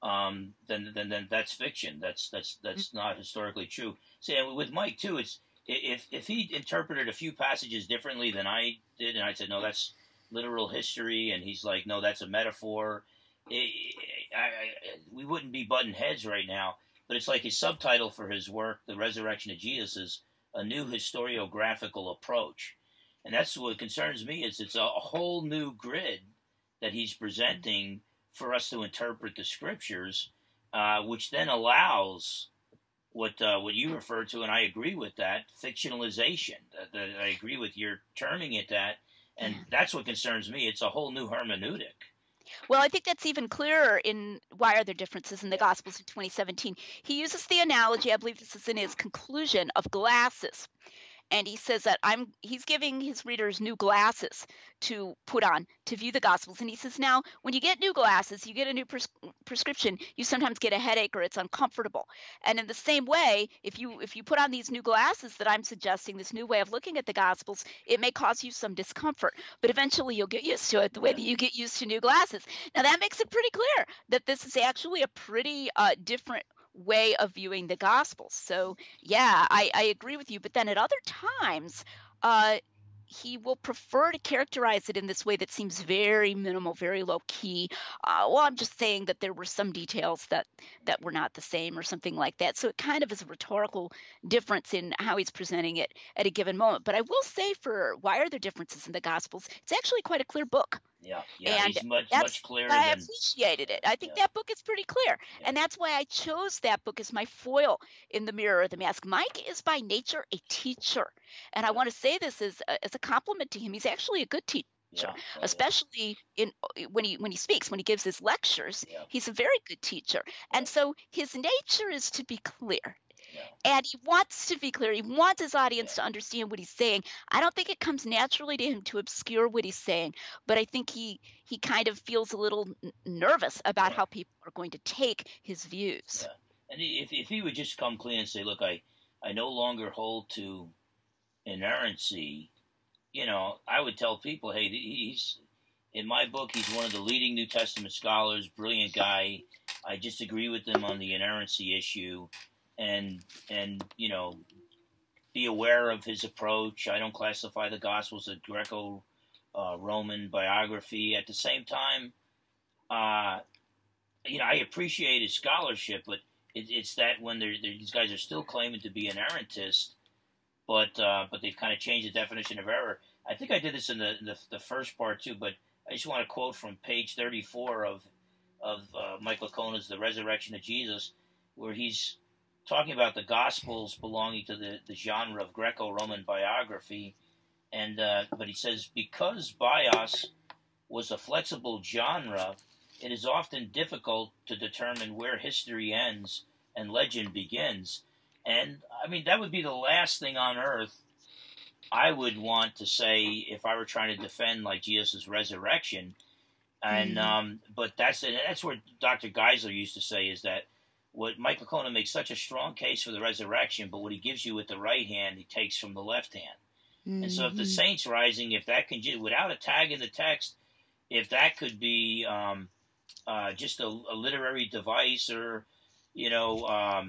then that's fiction. That's not historically true. See, and with Mike too, it's if he interpreted a few passages differently than I did, and I said no, that's literal history, and he's like, no, that's a metaphor. We wouldn't be butting heads right now. But it's like his subtitle for his work, The Resurrection of Jesus, is A New Historiographical Approach. And that's what concerns me, is it's a whole new grid that he's presenting for us to interpret the scriptures, which then allows what you refer to, and I agree with that, fictionalization. I agree with your terming it that, and that's what concerns me. It's a whole new hermeneutic. Well, I think that's even clearer in Why Are There Differences in the Gospels in 2017. He uses the analogy, I believe this is in his conclusion, of glasses. And he says that he's giving his readers new glasses to put on to view the Gospels. And he says, now, when you get new glasses, you get a new prescription, you sometimes get a headache or it's uncomfortable. And in the same way, if you put on these new glasses that I'm suggesting, this new way of looking at the Gospels, it may cause you some discomfort. But eventually you'll get used to it the way that you get used to new glasses. Now, that makes it pretty clear that this is actually a pretty different way of viewing the Gospels. So yeah, I agree with you. But then at other times, he will prefer to characterize it in this way that seems very minimal, very low key. Well, I'm just saying that there were some details that were not the same or something like that. So it kind of is a rhetorical difference in how he's presenting it at a given moment. But I will say, for Why Are There Differences in the Gospels, it's actually quite a clear book. Yeah, and he's much clearer than... I appreciated it. I think that book is pretty clear. Yeah. And that's why I chose that book as my foil in The Mirror of the Mask. Mike is by nature a teacher. And I want to say this as a compliment to him. He's actually a good teacher. Especially when he speaks, when he gives his lectures, he's a very good teacher. And so his nature is to be clear. And he wants to be clear. He wants his audience to understand what he's saying. I don't think it comes naturally to him to obscure what he's saying, but I think he kind of feels a little nervous about how people are going to take his views. And if he would just come clean and say, look, I no longer hold to inerrancy, I would tell people, hey, he's, in my book, he's one of the leading New Testament scholars, brilliant guy. I just agree with him on the inerrancy issue. And be aware of his approach. I don't classify the Gospels as Greco-Roman biography. At the same time, I appreciate his scholarship, but it's that when these guys are still claiming to be inerrantist, but they've kind of changed the definition of error. I think I did this in the first part too, but I just want to quote from page 34 of Mike Lacona's The Resurrection of Jesus, where he's talking about the Gospels belonging to the genre of Greco-Roman biography, and but he says, because bios was a flexible genre, it is often difficult to determine where history ends and legend begins. And I mean, that would be the last thing on earth I would want to say if I were trying to defend like Jesus' resurrection. And but that's where Dr. Geisler used to say, is that what Mike Lacona makes such a strong case for the resurrection, but what he gives you with the right hand, he takes from the left hand. And so if the saints rising, if that can, without a tag in the text, if that could be just a literary device or, a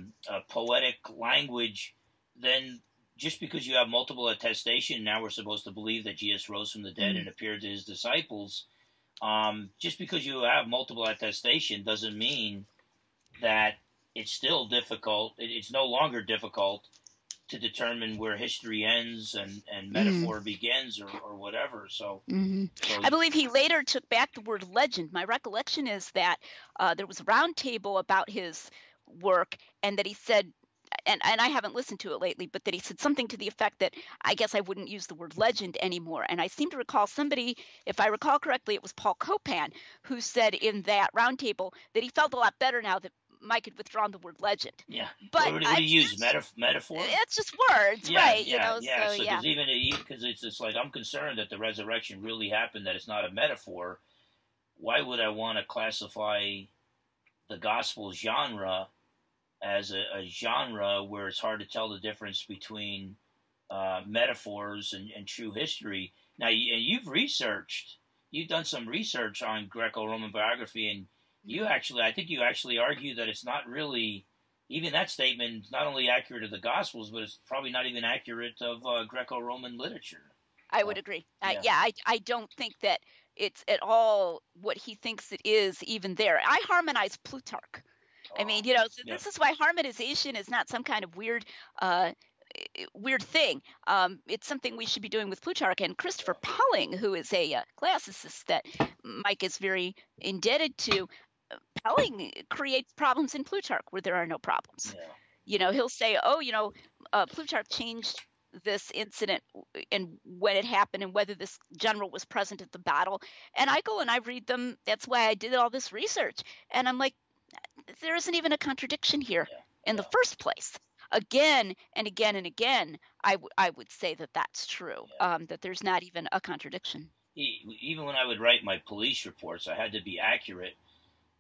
poetic language, then just because you have multiple attestation, now we're supposed to believe that Jesus rose from the dead and appeared to his disciples. Just because you have multiple attestation doesn't mean that it's still difficult. It's no longer difficult to determine where history ends and metaphor begins or whatever. So, I believe he later took back the word legend. My recollection is that there was a round table about his work, and that he said, and I haven't listened to it lately, but that he said something to the effect that I guess I wouldn't use the word legend anymore. And I seem to recall somebody, if I recall correctly, it was Paul Copan, who said in that roundtable that he felt a lot better now that Mike had withdrawn the word legend. Yeah, but what do you use? Metaphor? It's just words, right? Yeah. So because it's like, I'm concerned that the resurrection really happened, that it's not a metaphor. Why would I want to classify the gospel genre as a genre where it's hard to tell the difference between metaphors and true history? Now, you've done some research on Greco-Roman biography, and I think you actually argue that it's not really, even that statement is not only accurate of the Gospels, but it's probably not even accurate of Greco-Roman literature. I would agree. Yeah. I don't think that it's at all what he thinks it is even there. I harmonize Plutarch. I mean, so this is why harmonization is not some kind of weird thing. It's something we should be doing with Plutarch. And Christopher Pelling, who is a classicist that Mike is very indebted to, Pelling creates problems in Plutarch where there are no problems. Yeah. He'll say, Plutarch changed this incident and when it happened and whether this general was present at the battle. And I go and I read them. That's why I did all this research. And I'm like, there isn't even a contradiction here in the first place. Again and again and again, I would say that that's true, that there's not even a contradiction. Even when I would write my police reports, I had to be accurate,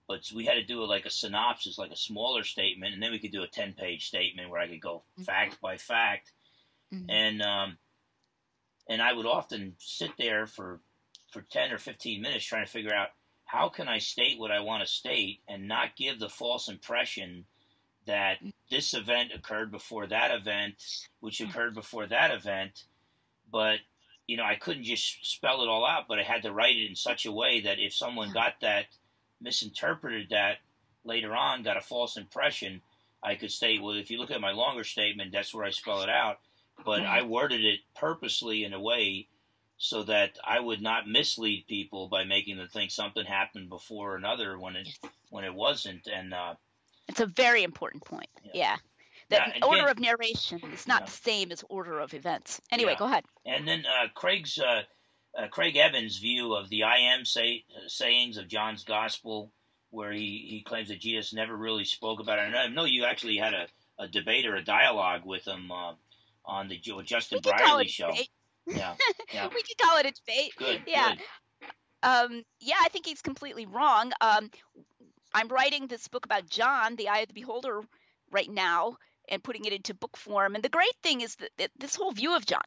but we had to do like a synopsis, like a smaller statement, and then we could do a 10-page statement where I could go fact by fact. And I would often sit there for 10 or 15 minutes trying to figure out how can I state what I want to state and not give the false impression that this event occurred before that event, which occurred before that event. But, I couldn't just spell it all out, but I had to write it in such a way that if someone got that, misinterpreted that later on, got a false impression, I could state, well, if you look at my longer statement, that's where I spell it out. But I worded it purposely in a way so that I would not mislead people by making them think something happened before another when it wasn't. And it's a very important point. Yeah. That order of narration is not the same as order of events. Anyway, go ahead. And then Craig Evans' view of the I am sayings of John's Gospel, where he claims that Jesus never really spoke about it. And I know you actually had a debate or a dialogue with him on the Justin Brierley show. Yeah. We could call it a debate. Good. Yeah. Good. I think he's completely wrong. I'm writing this book about John, the Eye of the Beholder, right now, and putting it into book form. And the great thing is that this whole view of John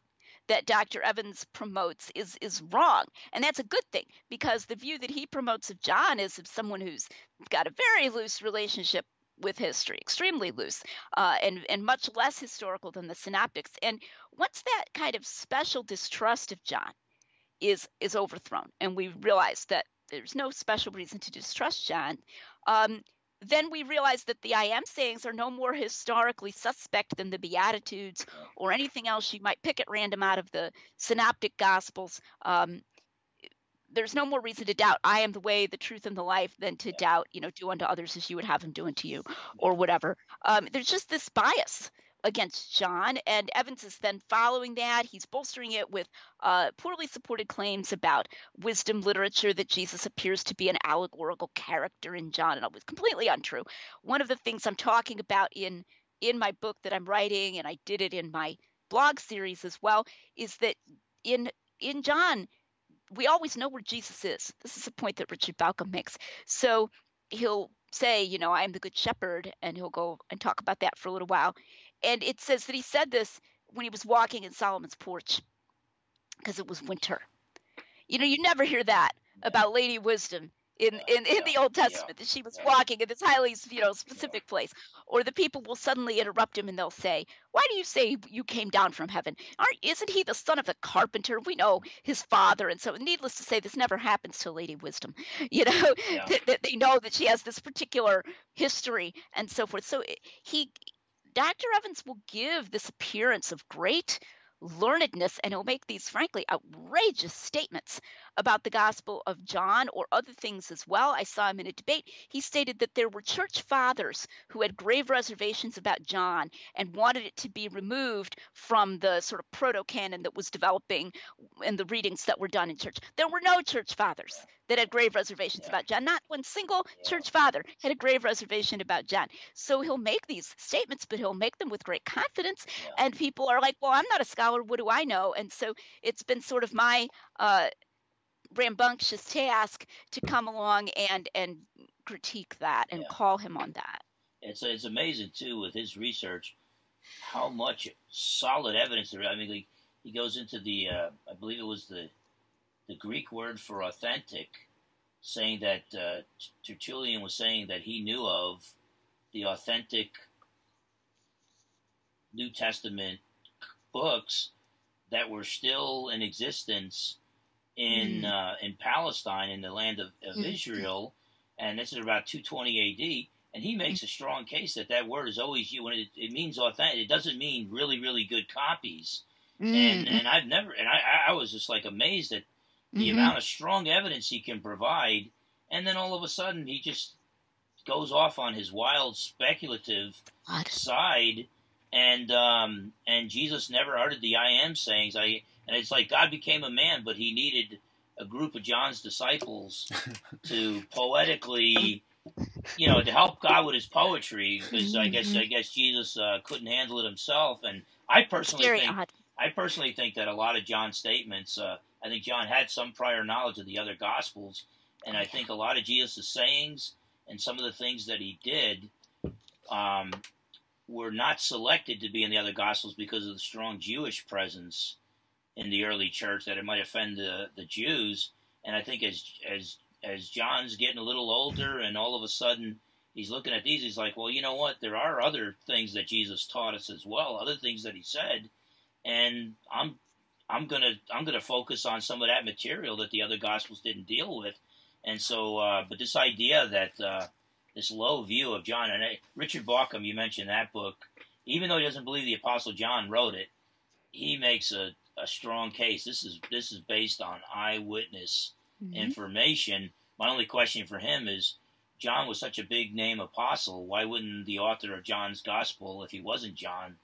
that Dr. Evans promotes is wrong. And that's a good thing, because the view that he promotes of John is of someone who's got a very loose relationship with history, extremely loose, and much less historical than the synoptics. And once that kind of special distrust of John is overthrown, and we realize that there's no special reason to distrust John, then we realize that the I am sayings are no more historically suspect than the Beatitudes or anything else you might pick at random out of the synoptic Gospels. There's no more reason to doubt I am the way, the truth, and the life than to doubt, do unto others as you would have them do unto you, or whatever. There's just this bias against John, and Evans is then following that. He's bolstering it with poorly supported claims about wisdom literature, that Jesus appears to be an allegorical character in John, and it was completely untrue. One of the things I'm talking about in my book that I'm writing, and I did it in my blog series as well, is that in John, we always know where Jesus is. This is a point that Richard Balcom makes. So he'll say, I am the good shepherd, and he'll go and talk about that for a little while. And it says that he said this when he was walking in Solomon's porch because it was winter. You never hear that about Lady Wisdom in the Old Testament, that she was walking in this highly, specific place. Or the people will suddenly interrupt him and they'll say, why do you say you came down from heaven? Isn't he the son of the carpenter? We know his father. And so needless to say, this never happens to Lady Wisdom, that they know that she has this particular history and so forth. So Dr. Evans will give this appearance of great learnedness, and he'll make these frankly outrageous statements about the Gospel of John or other things as well. I saw him in a debate. He stated that there were church fathers who had grave reservations about John and wanted it to be removed from the sort of proto-canon that was developing and the readings that were done in church. There were no church fathers that had grave reservations about John. Not one single church father had a grave reservation about John. So he'll make these statements, but he'll make them with great confidence. And people are like, well, I'm not a scholar. What do I know? And so it's been sort of my rambunctious task to come along and critique that and call him on that. It's amazing, too, with his research, how much solid evidence there is. I mean, he goes into the, I believe it was the the Greek word for authentic, saying that Tertullian was saying that he knew of the authentic New Testament books that were still in existence in Palestine, in the land of Israel, and this is about 220 A.D. And he makes a strong case that that word is always used when it means authentic. It doesn't mean really, really good copies. And I've never, and I was just like amazed at the amount of strong evidence he can provide, and then all of a sudden he just goes off on his wild speculative side, and Jesus never uttered the I am sayings. And it's like God became a man, but he needed a group of John's disciples to poetically, to help God with his poetry, because I guess Jesus couldn't handle it himself. And I personally think that a lot of John's statements, I think John had some prior knowledge of the other Gospels, and I think a lot of Jesus' sayings and some of the things that he did were not selected to be in the other Gospels because of the strong Jewish presence in the early church, that it might offend the Jews. And I think as John's getting a little older, and all of a sudden he's looking at these, he's like, well, you know what? There are other things that Jesus taught us as well, other things that he said, and I'm gonna focus on some of that material that the other Gospels didn't deal with. And so, but this idea that this low view of John, and Richard Bauckham, you mentioned that book, even though he doesn't believe the Apostle John wrote it, he makes a strong case. This is based on eyewitness information. My only question for him is, John was such a big name apostle, why wouldn't the author of John's Gospel, if he wasn't John,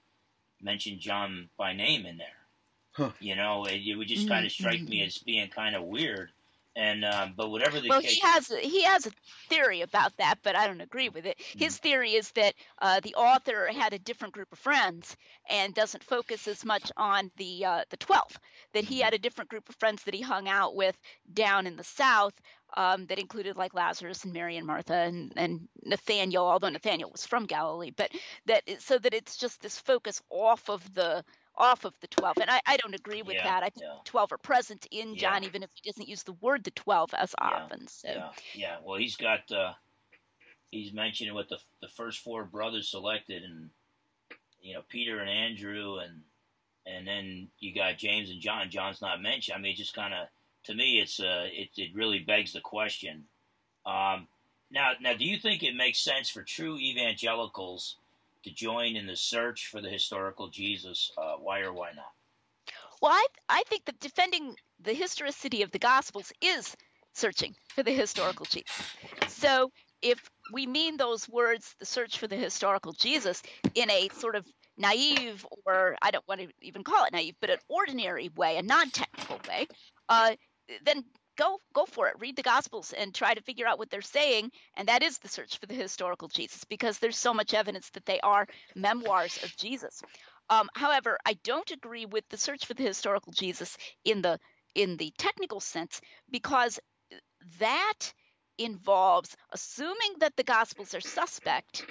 mention John by name in there? Huh. It would just kind of strike me as being kind of weird. And but whatever the case, he has a theory about that, but I don't agree with it. His theory is that the author had a different group of friends and doesn't focus as much on the 12. That he had a different group of friends that he hung out with down in the South, that included like Lazarus and Mary and Martha and Nathaniel, although Nathaniel was from Galilee. But so that it's just this focus off of the 12. And I don't agree with that. I think 12 are present in John, even if he doesn't use the word the 12 as often. So. Yeah. Well, he's got, he's mentioning what the first four brothers selected, and, Peter and Andrew, and then you got James and John. John's not mentioned. I mean, it just kind of, to me, it really begs the question. Now, do you think it makes sense for true evangelicals to join in the search for the historical Jesus? Why or why not? Well, I think that defending the historicity of the Gospels is searching for the historical Jesus. So if we mean those words, the search for the historical Jesus, in a sort of naive, or I don't want to even call it naive, but an ordinary way, a non-technical way, then go for it. Read the Gospels and try to figure out what they're saying, and that is the search for the historical Jesus, because there's so much evidence that they are memoirs of Jesus. However, I don't agree with the search for the historical Jesus in the technical sense, because that involves assuming that the Gospels are suspect,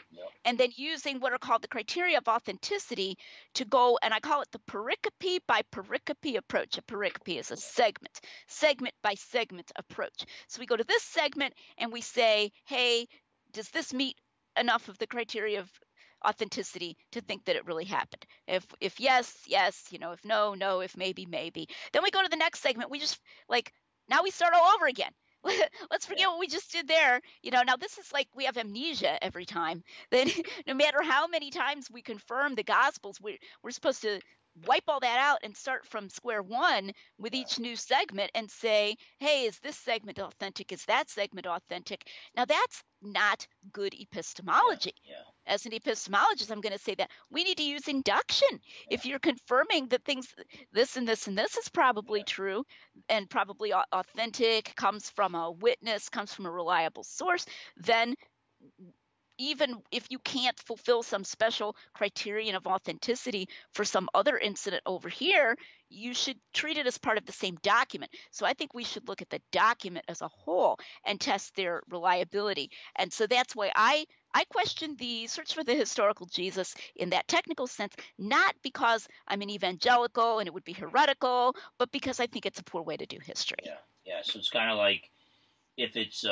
and then using what are called the criteria of authenticity to go, and I call it the pericope by pericope approach. A pericope is a segment by segment approach. So we go to this segment and we say, hey, does this meet enough of the criteria of authenticity to think that it really happened? If yes, yes, if no, no, if maybe, maybe. Then we go to the next segment. We just now we start all over again. Let's forget what we just did there. Now this is like we have amnesia every time. Then no matter how many times we confirm the Gospels, we're supposed to wipe all that out and start from square one with each new segment and say, hey, is this segment authentic? Is that segment authentic? Now that's not good epistemology. As an epistemologist, I'm going to say that we need to use induction. If you're confirming that things, this and this and this is probably true and probably authentic, comes from a witness, comes from a reliable source, then even if you can't fulfill some special criterion of authenticity for some other incident over here, you should treat it as part of the same document. So I think we should look at the document as a whole and test their reliability. And so that's why I I question the search for the historical Jesus in that technical sense, not because I'm an evangelical and it would be heretical, but because I think it's a poor way to do history. Yeah, yeah. So it's kind of like if it's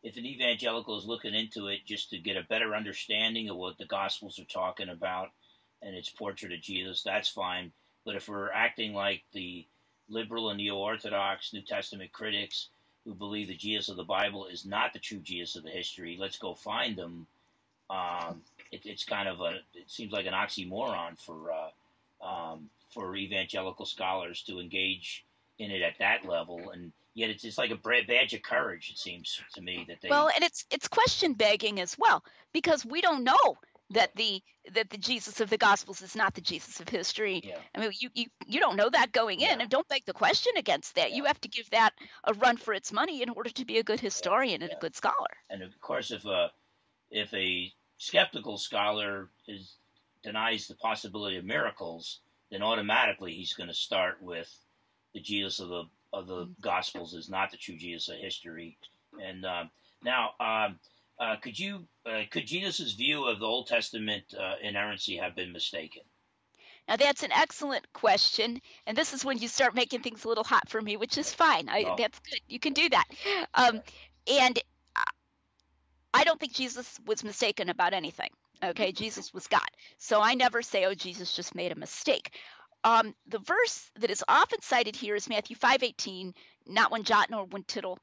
if an evangelical is looking into it just to get a better understanding of what the Gospels are talking about and its portrait of Jesus, that's fine. But if we're acting like the liberal and neo-Orthodox New Testament critics who believe the Jesus of the Bible is not the true Jesus of the history, let's go find them. It's kind of it seems like an oxymoron for evangelical scholars to engage in it at that level, and yet it's like a badge of courage. It seems to me that they Well, and it's question begging as well, because we don't know that the Jesus of the Gospels is not the Jesus of history. Yeah. I mean, you don't know that going in, Yeah. and don't beg the question against that. Yeah. You have to give that a run for its money in order to be a good historian and a good scholar. And of course, if a skeptical scholar denies the possibility of miracles, then automatically he's going to start with the Jesus of the Gospels is not the true Jesus of history. And now, could Jesus' view of the Old Testament inerrancy have been mistaken? Now, that's an excellent question, and this is when you start making things a little hot for me, which is fine. That's good. You can do that. And I don't think Jesus was mistaken about anything. Okay, Jesus was God. So I never say, oh, Jesus just made a mistake. The verse that is often cited here is Matthew 5:18, not one jot nor one tittle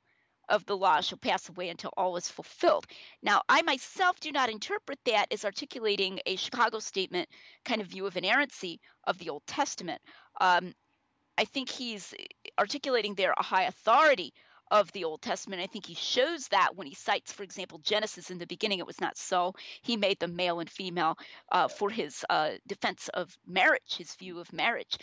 of the law shall pass away until all is fulfilled. Now, I myself do not interpret that as articulating a Chicago statement kind of view of inerrancy of the Old Testament. I think he's articulating there a high authority of the Old Testament. I think he shows that when he cites, for example, Genesis. In the beginning it was not so. He made them male and female for his defense of marriage, his view of marriage.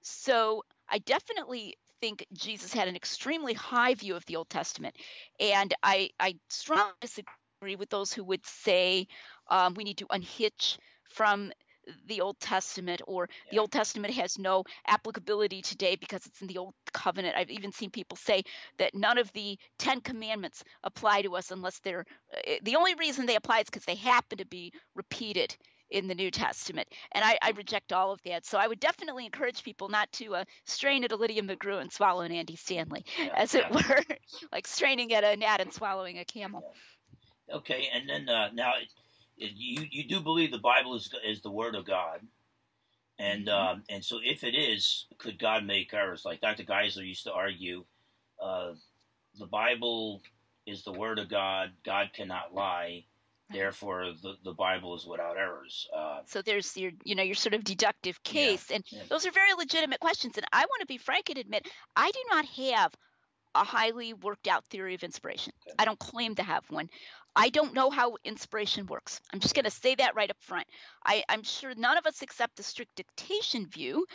So I definitely think Jesus had an extremely high view of the Old Testament. And I strongly disagree with those who would say we need to unhitch from the Old Testament, or the Old Testament has no applicability today because it's in the Old Covenant. I've even seen people say that none of the 10 commandments apply to us unless they're the only reason they apply is because they happen to be repeated in the New Testament. And I reject all of that. So I would definitely encourage people not to strain at a Lydia McGrew and swallow an Andy Stanley, as it were, like straining at a gnat and swallowing a camel. Okay, and then now you do believe the Bible is the Word of God, and and so if it is, could God make errors? Like Dr. Geisler used to argue, the Bible is the Word of God. God cannot lie. Therefore, the Bible is without errors. So there's your sort of deductive case, and those are very legitimate questions. And I want to be frank and admit I do not have a highly worked out theory of inspiration. Okay. I don't claim to have one. I don't know how inspiration works. I'm just going to say that right up front. I'm sure none of us accept the strict dictation view.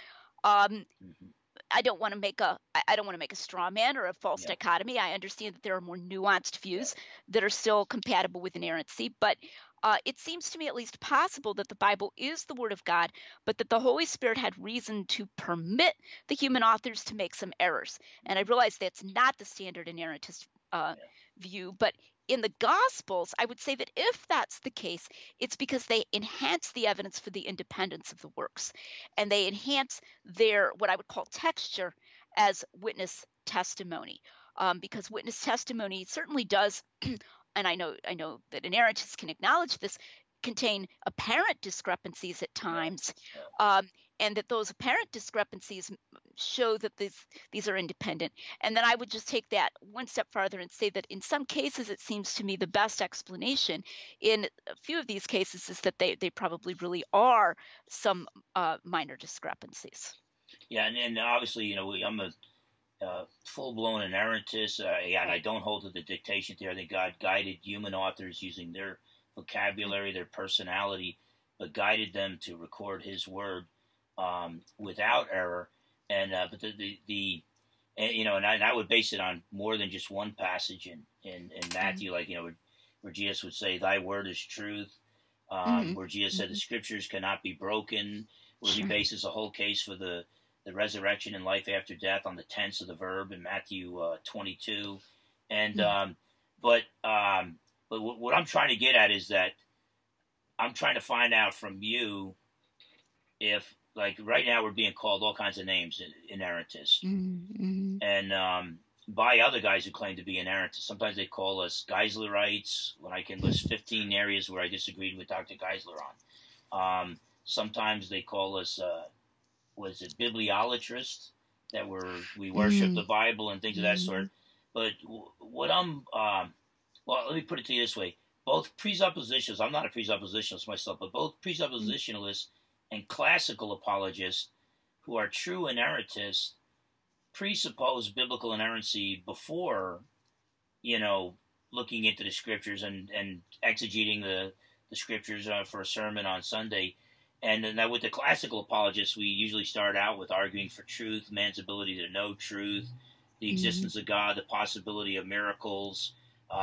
I don't want to make a straw man or a false dichotomy. I understand that there are more nuanced views that are still compatible with inerrancy, but it seems to me at least possible that the Bible is the Word of God, but that the Holy Spirit had reason to permit the human authors to make some errors. And I realize that's not the standard inerrantist view, but in the Gospels, I would say that if that's the case, it's because they enhance the evidence for the independence of the works, and they enhance their what I would call texture as witness testimony, because witness testimony certainly does, and I know that inerrantists can acknowledge this, contain apparent discrepancies at times, and that those apparent discrepancies show that these are independent. And then I would just take that one step farther and say that in some cases, it seems to me the best explanation in a few of these cases is that they probably really are some minor discrepancies. Yeah, and obviously, I'm a full-blown inerrantist, and I don't hold to the dictation theory. I think God guided human authors using their vocabulary, their personality, but guided them to record His word without error. And but and I would base it on more than just one passage in Matthew, like where Jesus would say, "Thy word is truth," where Jesus said the Scriptures cannot be broken, where He bases the whole case for the resurrection and life after death on the tense of the verb in Matthew 22, and but But what I'm trying to get at is that I'm trying to find out from you if, like, right now we're being called all kinds of names, inerrantists, Mm-hmm. and by other guys who claim to be inerrantists. Sometimes they call us Geislerites, when I can list 15 areas where I disagreed with Dr. Geisler on. Sometimes they call us, was it bibliolatrists, that we worship the Bible and things of that sort. But what well, let me put it to you this way. Both presuppositionalists, I'm not a presuppositionalist myself, but both presuppositionalists and classical apologists who are true inerrantists presuppose biblical inerrancy before, looking into the scriptures and exegeting the scriptures for a sermon on Sunday. And now with the classical apologists, we usually start out with arguing for truth, man's ability to know truth, the existence of God, the possibility of miracles,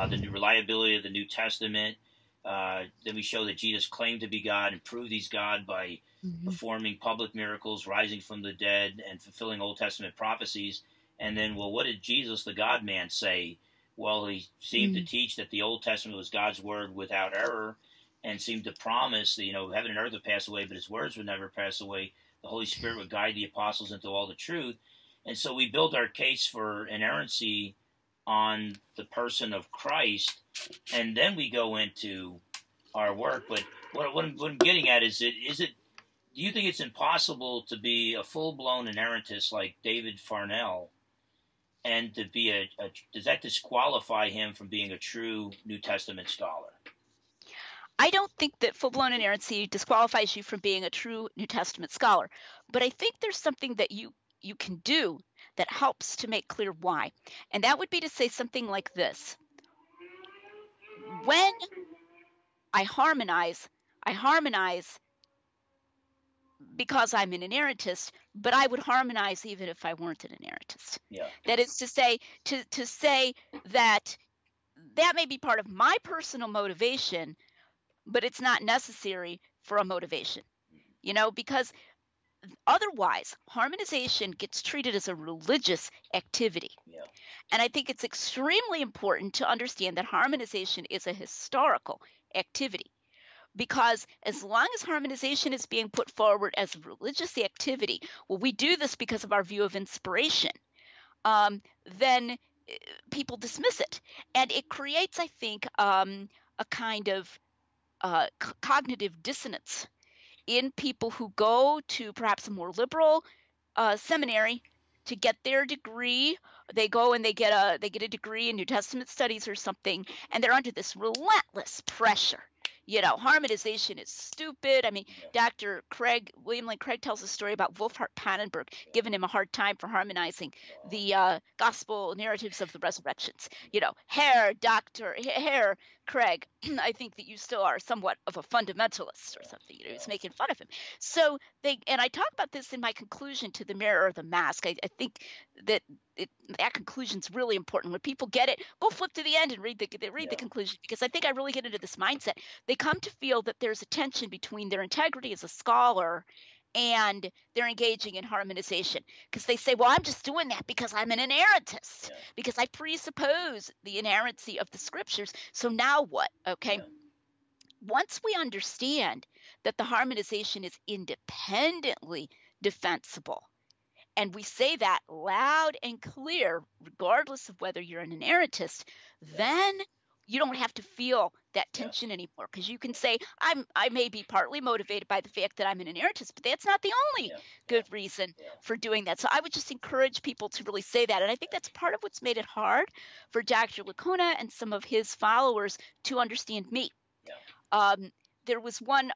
the reliability of the New Testament. Then we show that Jesus claimed to be God and proved he's God by performing public miracles, rising from the dead, and fulfilling Old Testament prophecies. And then, well, what did Jesus, the God-man, say? Well, he seemed to teach that the Old Testament was God's word without error, and seemed to promise that, heaven and earth would pass away, but his words would never pass away. The Holy Spirit would guide the apostles into all the truth. And so we build our case for inerrancy on the person of Christ, and then we go into our work. But what I'm getting at is it do you think it's impossible to be a full-blown inerrantist like David Farnell, and to be does that disqualify him from being a true New Testament scholar? I don't think that full-blown inerrancy disqualifies you from being a true New Testament scholar, but I think there's something that you can do that helps to make clear why. And that would be to say something like this. When I harmonize because I'm an inerrantist, but I would harmonize even if I weren't an inerrantist. Yeah. That is to say, to say that may be part of my personal motivation, but it's not necessary for a motivation, because otherwise harmonization gets treated as a religious activity. Yeah. And I think it's extremely important to understand that harmonization is a historical activity, because as long as harmonization is being put forward as a religious activity, well, we do this because of our view of inspiration, then people dismiss it. And it creates, I think, a kind of cognitive dissonance in people who go to perhaps a more liberal seminary to get their degree. They go and they get a degree in New Testament studies or something, and they're under this relentless pressure. Harmonization is stupid. I mean, Dr. William Lane Craig tells a story about Wolfhart Pannenberg giving him a hard time for harmonizing the gospel narratives of the resurrections. Herr Craig, I think that you still are somewhat of a fundamentalist or something. He's making fun of him. So and I talk about this in my conclusion to The Mirror or the Mask. I think that that conclusion's really important. When people get it, go flip to the end and read the conclusion, because I think I really get into this mindset. They come to feel that there's a tension between their integrity as a scholar and they're engaging in harmonization, because they say, well, I'm just doing that because I'm an inerrantist, because I presuppose the inerrancy of the scriptures. So now what? Okay. Once we understand that the harmonization is independently defensible, and we say that loud and clear, regardless of whether you're an inerrantist, then you don't have to feel that tension anymore, because you can say, I may be partly motivated by the fact that I'm an inerrantist, but that's not the only good reason for doing that. So I would just encourage people to really say that. And I think that's part of what's made it hard for Dr. Licona and some of his followers to understand me. There was one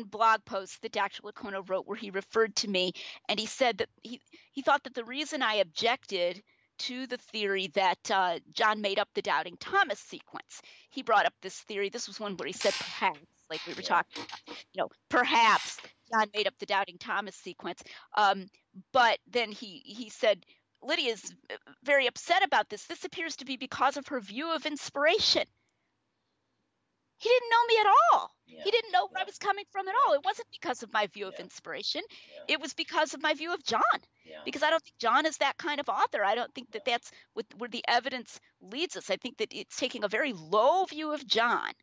blog post that Dr. Licona wrote where he referred to me, and he said that he thought that the reason I objected to the theory that John made up the Doubting Thomas sequence. He brought up this theory. This was one where he said perhaps, like we were talking about, perhaps John made up the Doubting Thomas sequence. But then he said, Lydia's very upset about this. This appears to be because of her view of inspiration. He didn't know me at all. Yeah. He didn't know where Yeah. I was coming from at Yeah. all. It wasn't because of my view of Yeah. inspiration. Yeah. It was because of my view of John. Yeah. Because I don't think John is that kind of author. I don't think that Yeah. that's where the evidence leads us. I think that it's taking a very low view of John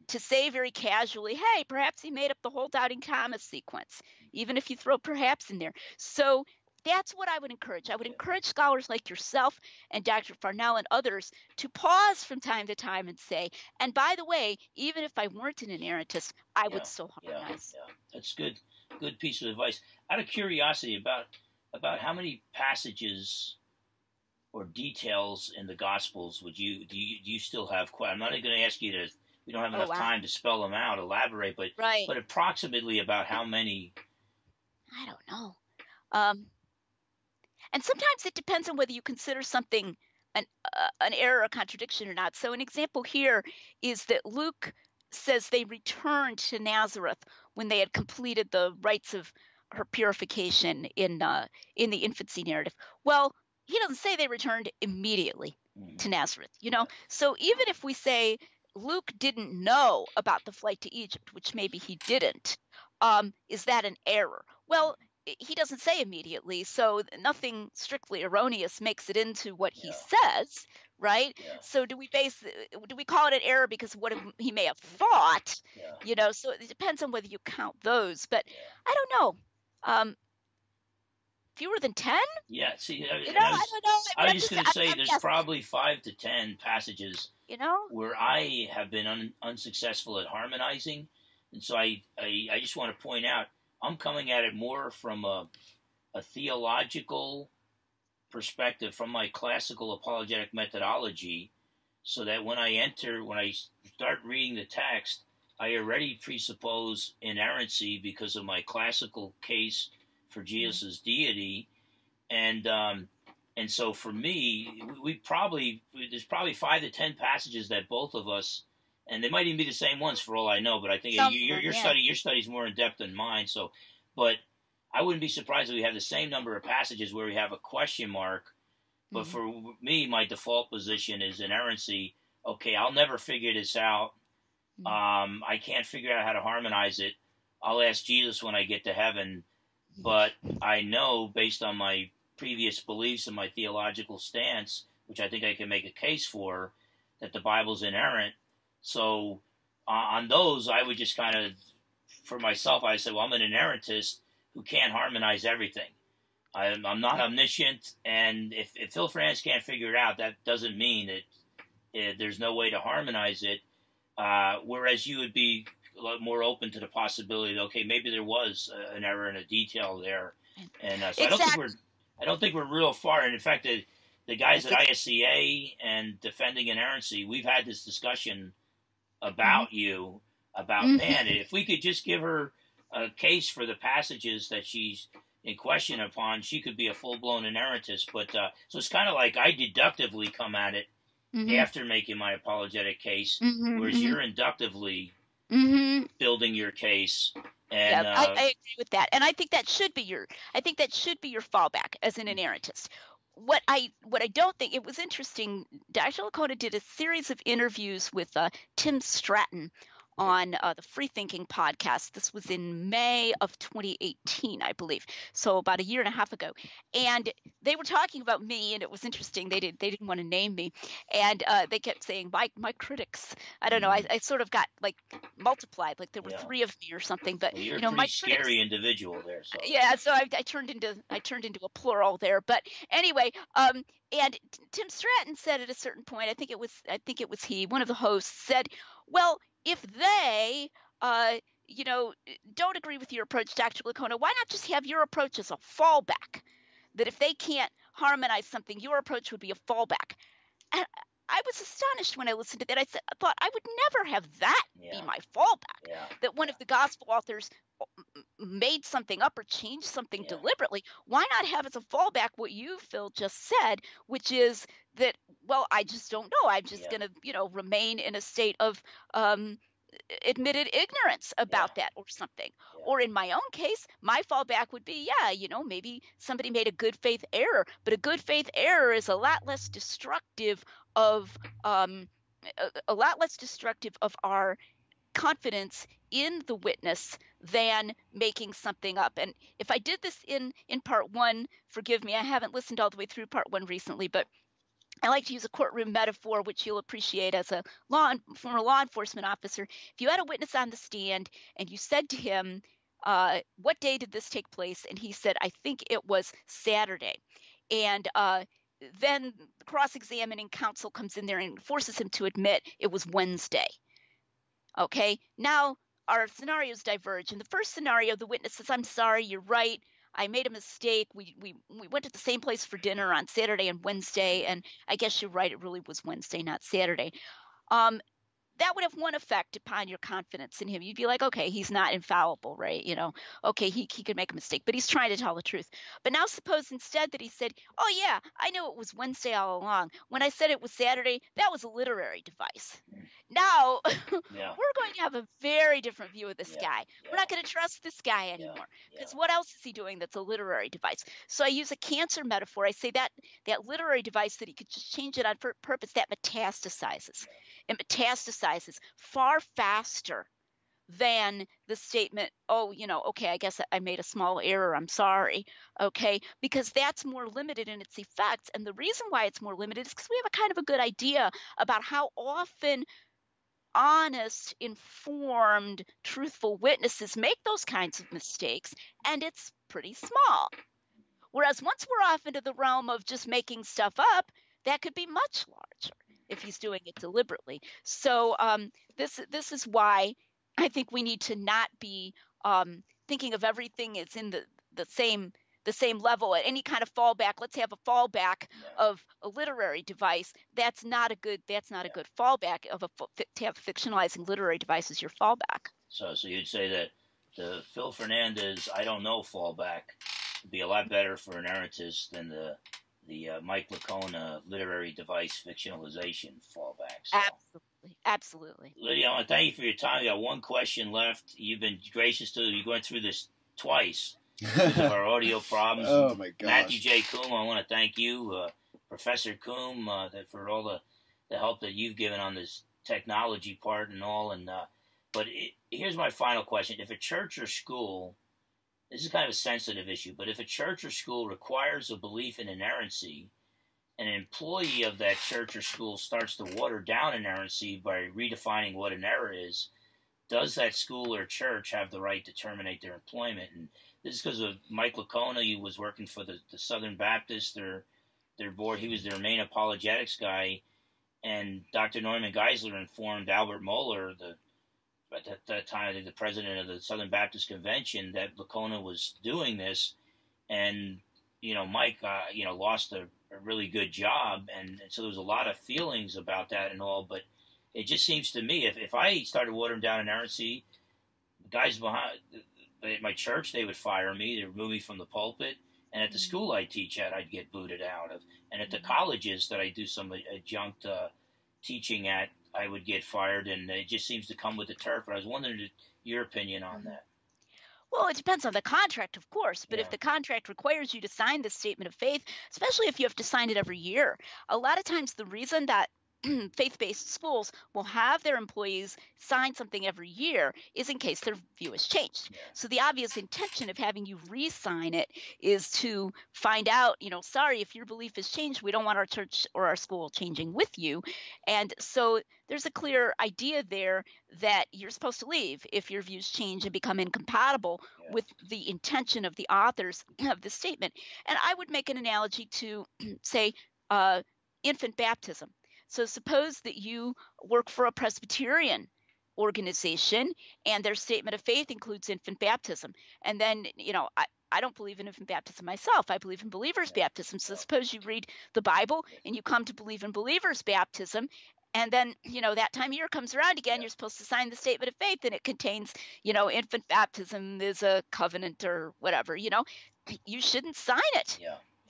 to say very casually, hey, perhaps he made up the whole doubting Thomas sequence, even if you throw perhaps in there. So that's what I would encourage. I would Yeah. encourage scholars like yourself and Dr. Farnell and others to pause from time to time and say, and by the way, even if I weren't an inerrantist, I would still Yeah. harmonize. Yeah. That's good. Good piece of advice. Out of curiosity, about how many passages or details in the Gospels do you still have? I'm not going to ask you to. We don't have enough time to spell them out, elaborate, but approximately about how many? I don't know. And sometimes it depends on whether you consider something an error, a contradiction or not. So an example here is that Luke says they returned to Nazareth when they had completed the rites of her purification in the infancy narrative. Well, he doesn't say they returned immediately to Nazareth, you know? So even if we say Luke didn't know about the flight to Egypt, which maybe he didn't, is that an error? Well, he doesn't say immediately, so nothing strictly erroneous makes it into what he says, right? So do we call it an error because of what he may have thought? You know, so it depends on whether you count those. But I don't know. Fewer than 10? Yeah. See, I don't know. I was just going to say there's probably 5 to 10 passages, where I have been unsuccessful at harmonizing, and so I just want to point out I'm coming at it more from a theological perspective, from my classical apologetic methodology, so that when I start reading the text, I already presuppose inerrancy because of my classical case for Jesus' deity, and so for me, there's probably 5 to 10 passages that both of us, and they might even be the same ones for all I know, but I think your study's more in depth than mine. So, but I wouldn't be surprised if we have the same number of passages where we have a question mark. But for me, my default position is inerrancy. Okay, I'll never figure this out. I can't figure out how to harmonize it. I'll ask Jesus when I get to heaven. But I know, based on my previous beliefs and my theological stance, which I think I can make a case for, that the Bible's inerrant. So on those, I would just kind of, for myself, I say, well, I'm an inerrantist who can't harmonize everything. I'm not omniscient, and if Phil Fernandes can't figure it out, that doesn't mean that there's no way to harmonize it. Whereas you would be a lot more open to the possibility that, okay, maybe there was an error in a detail there, and so I don't think we're real far. And in fact, the guys at ISCA and Defending Inerrancy, we've had this discussion about you, about man, if we could just give her a case for the passages that she's in question upon, she could be a full-blown inerrantist. But so it's kind of like I deductively come at it after making my apologetic case, whereas you're inductively building your case. And I agree with that, and I think that should be your fallback as an inerrantist. What I don't think, it was interesting, Dr. Lakota did a series of interviews with Tim Stratton on the Free Thinking podcast. This was in May of 2018, I believe, so about a year and a half ago. And they were talking about me, and it was interesting. They didn't want to name me, and they kept saying my critics. I don't know. I sort of got like multiplied, like there were 3 of me or something. But well, you're a pretty my scary individual there. So yeah, so I turned into a plural there. But anyway, and Tim Stratton said at a certain point, I think it was he, one of the hosts, said, well, if they, don't agree with your approach, Dr. Lakona, why not just have your approach as a fallback? That if they can't harmonize something, your approach would be a fallback. And I was astonished when I listened to that. I thought I would never have that be my fallback. That one of the gospel authors made something up or changed something deliberately. Why not have as a fallback what you, Phil, just said, which is that, well, I just don't know. I'm just going to, remain in a state of admitted ignorance about that or something. Or in my own case, my fallback would be, maybe somebody made a good faith error, but a good faith error is a lot less destructive of our confidence in the witness than making something up. And if I did this in part one, forgive me, I haven't listened all the way through part one recently, but I like to use a courtroom metaphor, which you'll appreciate as a former law enforcement officer. If you had a witness on the stand and you said to him, what day did this take place? And he said, I think it was Saturday. And then the cross-examining counsel comes in there and forces him to admit it was Wednesday. Okay, now our scenarios diverge. In the first scenario, the witness says, I'm sorry, you're right. I made a mistake. We went to the same place for dinner on Saturday and Wednesday, and I guess you're right. It really was Wednesday, not Saturday. That would have one effect upon your confidence in him. You'd be like, okay, he's not infallible, right? Okay, he could make a mistake, but he's trying to tell the truth. But now suppose instead that he said, oh yeah, I knew it was Wednesday all along. When I said it was Saturday, that was a literary device. Now we're going to have a very different view of this guy. We're not going to trust this guy anymore because what else is he doing that's a literary device? So I use a cancer metaphor. I say that literary device that he could just change it on purpose, that metastasizes. It metastasizes far faster than the statement, oh, okay, I guess I made a small error, I'm sorry, okay, because that's more limited in its effects. And the reason why it's more limited is because we have a kind of a good idea about how often honest, informed, truthful witnesses make those kinds of mistakes, and it's pretty small. Whereas once we're off into the realm of just making stuff up, that could be much larger if he's doing it deliberately. So this is why I think we need to not be thinking of everything as in the same level at any kind of fallback. Let's have a fallback of a literary device. That's not a good good fallback to have fictionalizing literary device as your fallback. So you'd say that the Phil Fernandes I don't know fallback would be a lot better for an errantist than the Mike Licona literary device fictionalization fallback. So. Absolutely. Lydia, I want to thank you for your time. You got one question left. You've been gracious to you going through this twice because of our audio problems. Oh my gosh. Matthew J. Coombe, I want to thank you, Professor Coombe, for all the help that you've given on this technology part and all. And but here's my final question: if a church or school, this is kind of a sensitive issue, but if a church or school requires a belief in inerrancy, an employee of that church or school starts to water down inerrancy by redefining what an error is, does that school or church have the right to terminate their employment? And this is because of Mike Licona. He was working for the Southern Baptist, their board. He was their main apologetics guy. And Dr. Norman Geisler informed Albert Mohler, at that time, the president of the Southern Baptist Convention, that Licona was doing this. And, Mike, lost a really good job. And so there was a lot of feelings about that and all. But it just seems to me, if I started watering down inerrancy, the guys behind at my church, they would fire me. They would remove me from the pulpit. And at the school I teach at, I'd get booted out of. And at the colleges that I do some adjunct teaching at, I would get fired. And it just seems to come with the turf. But I was wondering your opinion on that. Well, it depends on the contract, of course. But if the contract requires you to sign this statement of faith, especially if you have to sign it every year, a lot of times the reason that faith-based schools will have their employees sign something every year is in case their view has changed. So the obvious intention of having you re-sign it is to find out, sorry, if your belief has changed, we don't want our church or our school changing with you. And so there's a clear idea there that you're supposed to leave if your views change and become incompatible with the intention of the authors of the statement. And I would make an analogy to, say, infant baptism. So suppose that you work for a Presbyterian organization and their statement of faith includes infant baptism. And then, I don't believe in infant baptism myself. I believe in believer's baptism. So suppose you read the Bible and you come to believe in believer's baptism. And then, that time of year comes around again, you're supposed to sign the statement of faith and it contains, infant baptism is a covenant or whatever, you shouldn't sign it.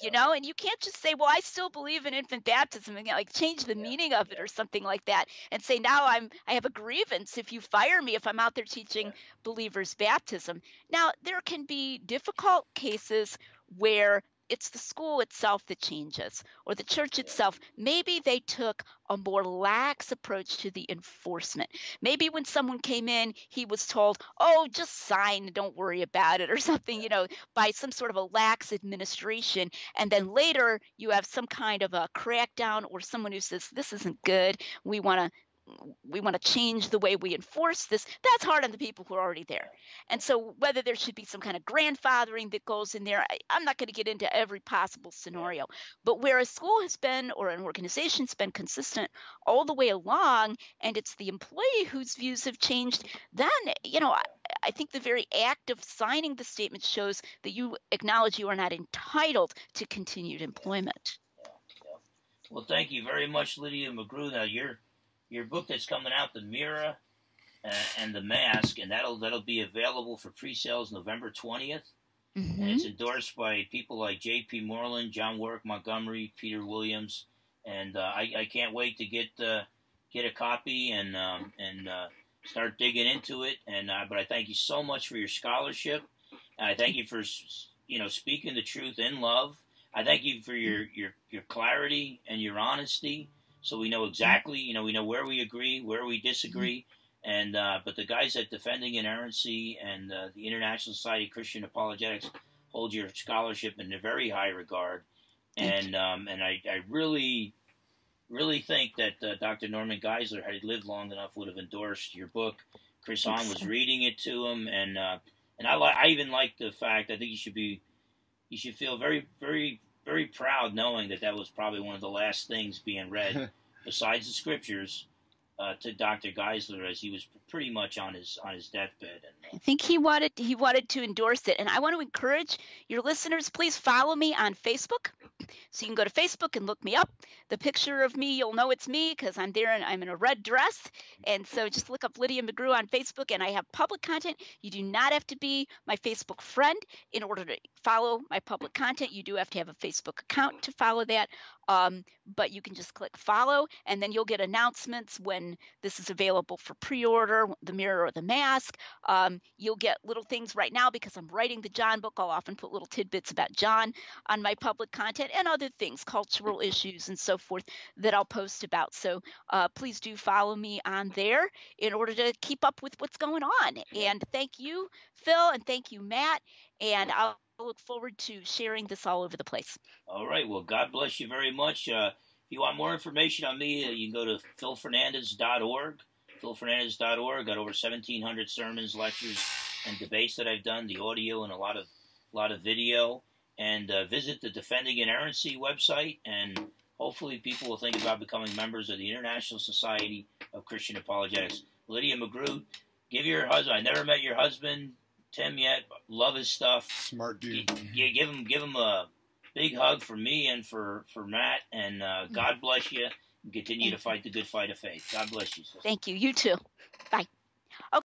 And you can't just say, well, I still believe in infant baptism and change the meaning of it or something like that and say, now I have a grievance if you fire me if I'm out there teaching believers baptism. Now, there can be difficult cases where it's the school itself that changes, or the church itself. Maybe they took a more lax approach to the enforcement. Maybe when someone came in, he was told, "Oh, just sign, don't worry about it," or something, by some sort of a lax administration. And then later you have some kind of a crackdown, or someone who says, "This isn't good. We want to change the way we enforce this." That's hard on the people who are already there. And so whether there should be some kind of grandfathering that goes in there, I'm not going to get into every possible scenario. But where a school has been, or an organization's been consistent all the way along, and it's the employee whose views have changed, then, I think the very act of signing the statement shows that you acknowledge you are not entitled to continued employment. Well, thank you very much, Lydia McGrew. Now, your book that's coming out, The Mirror and the Mask, and that'll be available for pre-sales November 20th. Mm-hmm. And it's endorsed by people like J.P. Moreland, John Warwick Montgomery, Peter Williams, and I can't wait to get a copy and start digging into it. And but I thank you so much for your scholarship. And I thank you for speaking the truth in love. I thank you for your clarity and your honesty. So we know exactly, we know where we agree, where we disagree, and but the guys at Defending Inerrancy and the International Society of Christian Apologetics hold your scholarship in a very high regard, and I really think that Dr. Norman Geisler, had he lived long enough, would have endorsed your book. Chris Hahn was reading it to him, and I even like the fact, I think you should feel very, very, very proud knowing that was probably one of the last things being read besides the scriptures to Dr. Geisler, as he was pretty much on his deathbed. I think he wanted to endorse it. And I want to encourage your listeners, please follow me on Facebook. So you can go to Facebook and look me up. The picture of me, you'll know it's me because I'm there and I'm in a red dress. And so just look up Lydia McGrew on Facebook, and I have public content. You do not have to be my Facebook friend in order to follow my public content. You do have to have a Facebook account to follow that. But you can just click follow, and then you'll get announcements when this is available for pre-order, The Mirror or the Mask. You'll get little things right now because I'm writing the John book. I'll often put little tidbits about John on my public content, and other things, cultural issues and so forth, that I'll post about. So please do follow me on there in order to keep up with what's going on. And thank you, Phil, and thank you, Matt. And I'll look forward to sharing this all over the place. All right. Well, God bless you very much. If you want more information on me, you can go to philfernandes.org. philfernandes.org. Got over 1,700 sermons, lectures, and debates that I've done, the audio and a lot of video. And visit the Defending Inerrancy website, and hopefully people will think about becoming members of the International Society of Christian Apologetics. Lydia McGrew, give your husband, I never met your husband, Tim, yet. Love his stuff. Smart dude. Give him a big hug for me and for Matt, and God bless you, and continue to fight the good fight of faith. God bless you, sister. Thank you. You too.